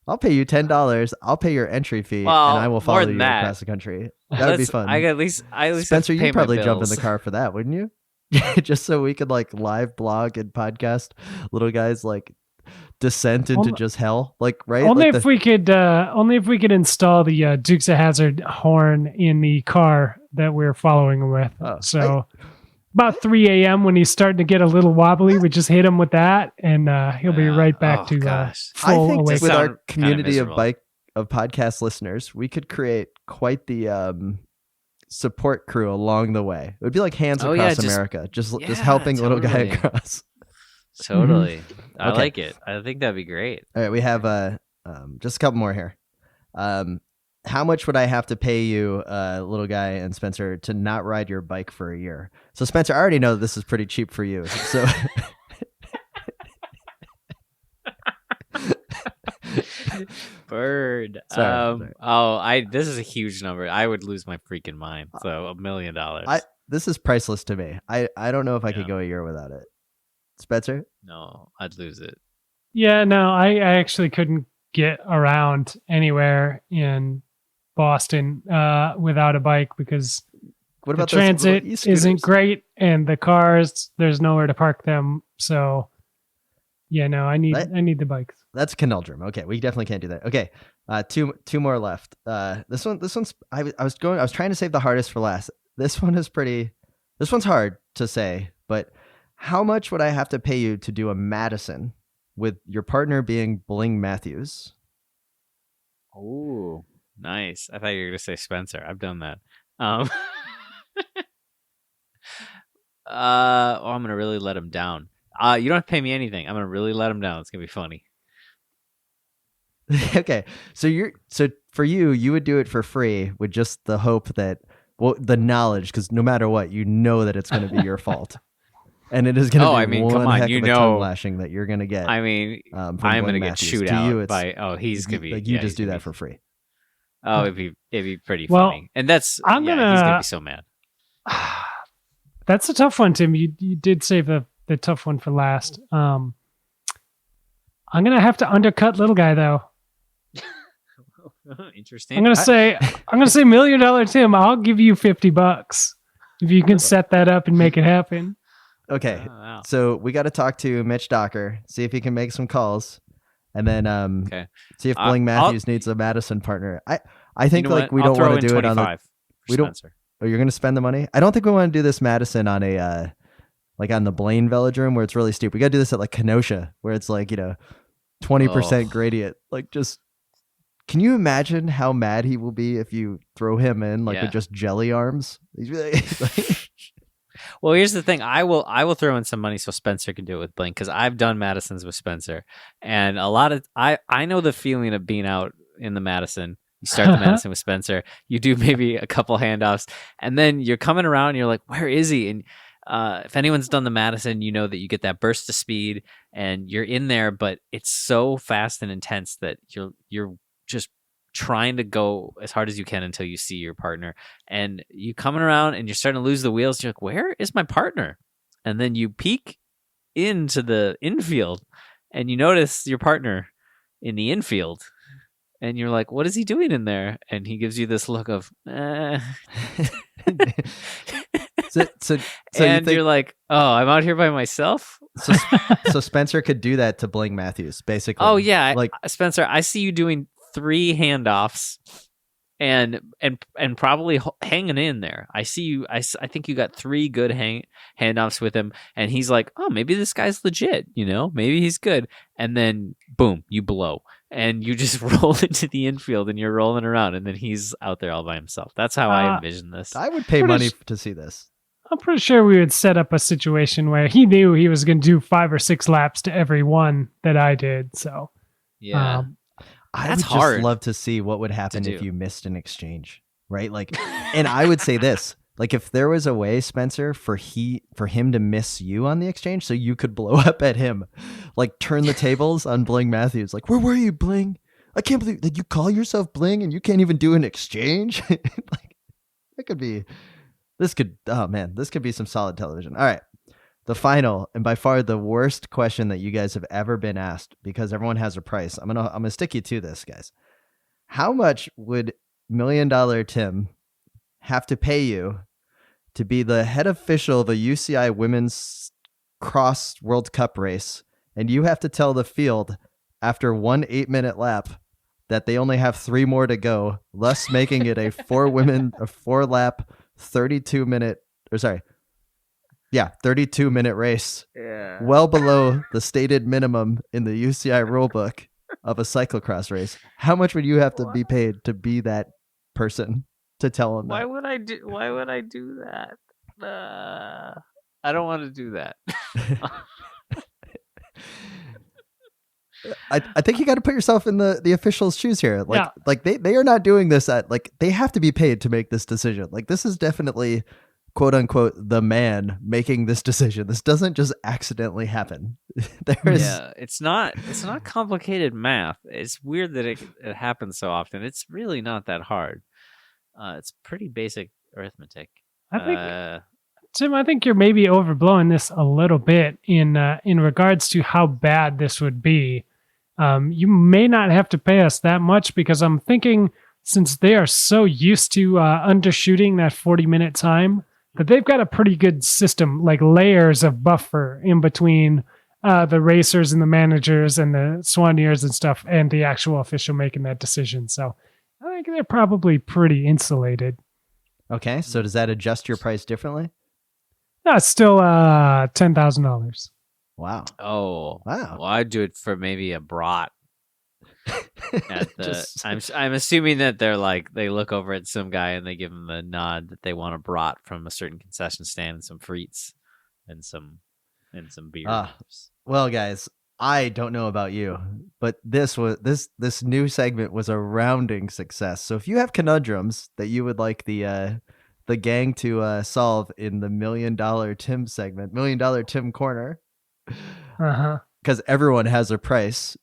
I'll pay you $10. I'll pay your entry fee,
Well,
and I will
more
follow
than
you
that.
across the country. That would be fun.
I at least
Spencer,
have to pay
you'd probably
my
jump in
bills.
the car for that, wouldn't you? Just so we could like live blog and podcast little guys like descent into
Only-
just hell, like right?
Only
like
if we could install the Dukes of Hazzard horn in the car that we're following with.
Oh,
So about 3 a.m. when he's starting to get a little wobbly, we just hit him with that, and he'll be right back to
gosh.
I
full
think
awake.
with
Sound
our
kinda
community of
miserable.
podcast listeners, we could create quite the support crew along the way. It would be like Hands
Oh, yeah,
Across
just-
America, just
yeah,
helping little guy
totally.
across.
Totally. I
Okay.
like it. I think that'd be great.
All right, we have just a couple more here. how much would I have to pay you, little guy and Spencer, to not ride your bike for a year? So Spencer, I already know this is pretty cheap for you. So
Bird.
Sorry.
This is a huge number. I would lose my freaking mind. So $1 million.
This is priceless to me. I don't know if I could
Yeah.
go a year without it. Spencer?
No, I'd lose it.
Yeah, no, I actually couldn't get around anywhere in Boston without a bike because
What
the
about those little
transit
e-scooters?
isn't great and the cars, there's nowhere to park them. So yeah, no, I need the bikes.
That's a conundrum. Okay, we definitely can't do that. Okay, two more left. This one's I was trying to save the hardest for last. This one's hard to say, but how much would I have to pay you to do a Madison with your partner being Bling Matthews?
Oh, nice. I thought you were going to say Spencer. I've done that. I'm going to really let him down. You don't have to pay me anything. I'm going to really let him down. It's going to be funny.
Okay, so for you would do it for free with just the hope that, well, the knowledge, because no matter what, you know that it's going to be your fault, and it is going to be one
come on,
heck
you
of a
know,
tongue lashing that you're going to get.
I mean,
from
I'm
Bling
going to get
Matthews.
chewed
To you,
out
it's
by. He's going to be
like you
yeah,
just
he's
do
gonna
that
be-
for free.
Oh, it'd be pretty
Well,
funny, and that's
I'm
he's going
gonna-
to be so mad.
That's a tough one, Tim. You did save the tough one for last. I'm gonna have to undercut little guy though.
Interesting.
I'm gonna say $1 million Tim. I'll give you $50 if you can set that up and make it happen.
Okay,
Oh, wow.
so we got to talk to Mitch Docker, see if he can make some calls, and then
Okay.
see if
I'll-
Bling Matthews needs a Madison partner. I think
You know
like
what?
we
I'll
don't
throw
want
in
to do it on the.
25 for
we don't-
Spencer.
Oh, you're going to spend the money? I don't think we want to do this Madison on a like on the Blaine Velodrome where it's really steep. We got to do this at like Kenosha where it's like 20% gradient. Like, just can you imagine how mad he will be if you throw him in like
Yeah.
with just jelly arms? He's really
Well, here's the thing. I will throw in some money so Spencer can do it with Blink because I've done Madisons with Spencer, and a lot of I know the feeling of being out in the Madison. You start the Madison with Spencer. You do maybe a couple handoffs, and then you're coming around. And you're like, where is he? And if anyone's done the Madison, you know that you get that burst of speed, and you're in there, but it's so fast and intense that you're just trying to go as hard as you can until you see your partner, and you coming around and you're starting to lose the wheels. You're like, where is my partner? And then you peek into the infield and you notice your partner in the infield, and you're like, what is he doing in there? And he gives you this look of
so
and you're like, oh, I'm out here by myself.
so Spencer could do that to Bling Matthews basically.
Oh yeah,
like
Spencer, I see you doing 3 handoffs and probably hanging in there. I see you. I think you got 3 good handoffs with him, and he's like, oh, maybe this guy's legit. Maybe he's good. And then boom, you blow, and you just roll into the infield, and you're rolling around, and then he's out there all by himself. That's how I envision this.
I would pay money to see this.
I'm pretty sure we would set up a situation where he knew he was going to do 5 or 6 laps to every one that I did. So
Yeah.
I
That's
would
hard
just love to see what would happen
to
if
do.
you missed an exchange, right? Like, and I would say this, like if there was a way, Spencer, for him to miss you on the exchange so you could blow up at him, like turn the tables on Bling Matthews. Like, where were you, Bling? I can't believe that you call yourself Bling and you can't even do an exchange. Like, this could be some solid television. All right. The final and by far the worst question that you guys have ever been asked, because everyone has a price. I'm gonna stick you to this, guys. How much would $1 Million Tim have to pay you to be the head official of a UCI Women's Cross World Cup race, and you have to tell the field after 1 8-minute lap that they only have 3 more to go, thus making it a 4-lap, 32-minute race, well below the stated minimum in the UCI rulebook of a cyclocross race? How much would you have to be paid to be that person to tell them
Why
that?
would I do that? I don't want to do that.
I think you got to put yourself in the officials' shoes here. Like,
Yeah.
like they are not doing this at like they have to be paid to make this decision. Like this is definitely quote unquote the man making this decision. This doesn't just accidentally happen.
Yeah, it's not complicated math. It's weird that it happens so often. It's really not that hard. It's pretty basic arithmetic.
I think, Tim, I think you're maybe overblowing this a little bit in regards to how bad this would be. You may not have to pay us that much because I'm thinking since they are so used to undershooting that 40-minute time, that they've got a pretty good system, like layers of buffer in between the racers and the managers and the soigneurs and stuff and the actual official making that decision. So I think they're probably pretty insulated.
Okay, so does that adjust your price differently?
No, it's still $10,000.
Wow.
Oh,
Wow.
Well, I'd do it for maybe a brat. At the,
Just-
I'm assuming that they're like they look over at some guy and they give him the nod that they want a brat from a certain concession stand and some frites and some beer.
Well, guys, I don't know about you, but this new segment was a rounding success. So if you have conundrums that you would like the gang to solve in the $1 Million Tim segment, $1 Million Tim Corner, because everyone has a price,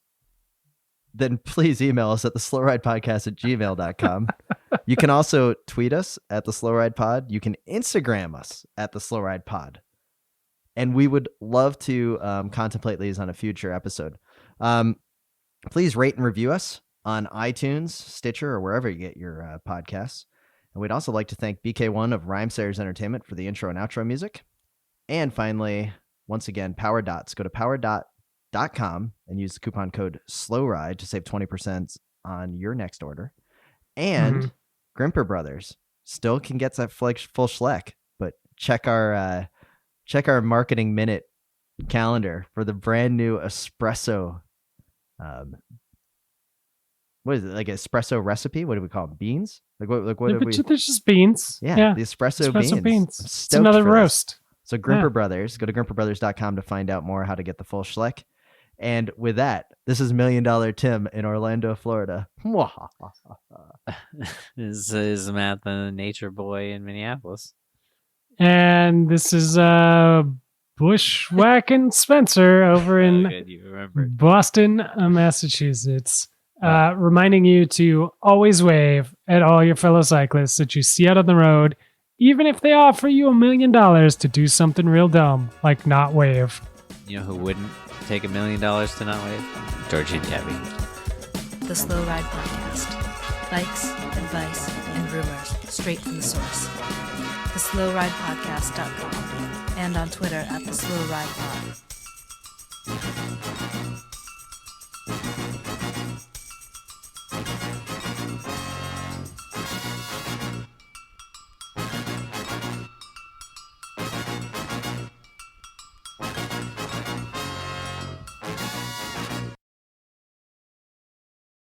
then please email us at theslowridepodcast@gmail.com. You can also tweet us at the Slow Ride Pod. You can Instagram us at the Slow Ride Pod. And we would love to contemplate these on a future episode. Please rate and review us on iTunes, Stitcher, or wherever you get your podcasts. And we'd also like to thank BK1 of Rhymesayers Entertainment for the intro and outro music. And finally, once again, Power Dots. Go to powerdot.com and use the coupon code SLOWRIDE to save 20% on your next order. And Grimpeur Brothers still can get that full Schleck, but check our marketing minute calendar for the brand new espresso. What is it, like espresso recipe? What do we call them? Beans? Like what have we?
There's just beans.
Yeah, the espresso beans.
It's another roast.
So Grimpeur Brothers, go to grimpeurbrothers.com to find out more how to get the full Schleck. And with that, this is $1 Million Tim in Orlando, Florida.
This is Matt, the nature boy in Minneapolis.
And this is Bushwhacking Spencer over in
Good, you remembered.
Boston, Massachusetts. Reminding you to always wave at all your fellow cyclists that you see out on the road, even if they offer you $1 million to do something real dumb, like not wave.
You know who wouldn't take $1 million to not wave? Georgie and Gabby.
The Slow Ride Podcast. Bikes, advice, and rumors straight from the source. TheSlowRidePodcast.com and on Twitter at The Slow Ride Pod.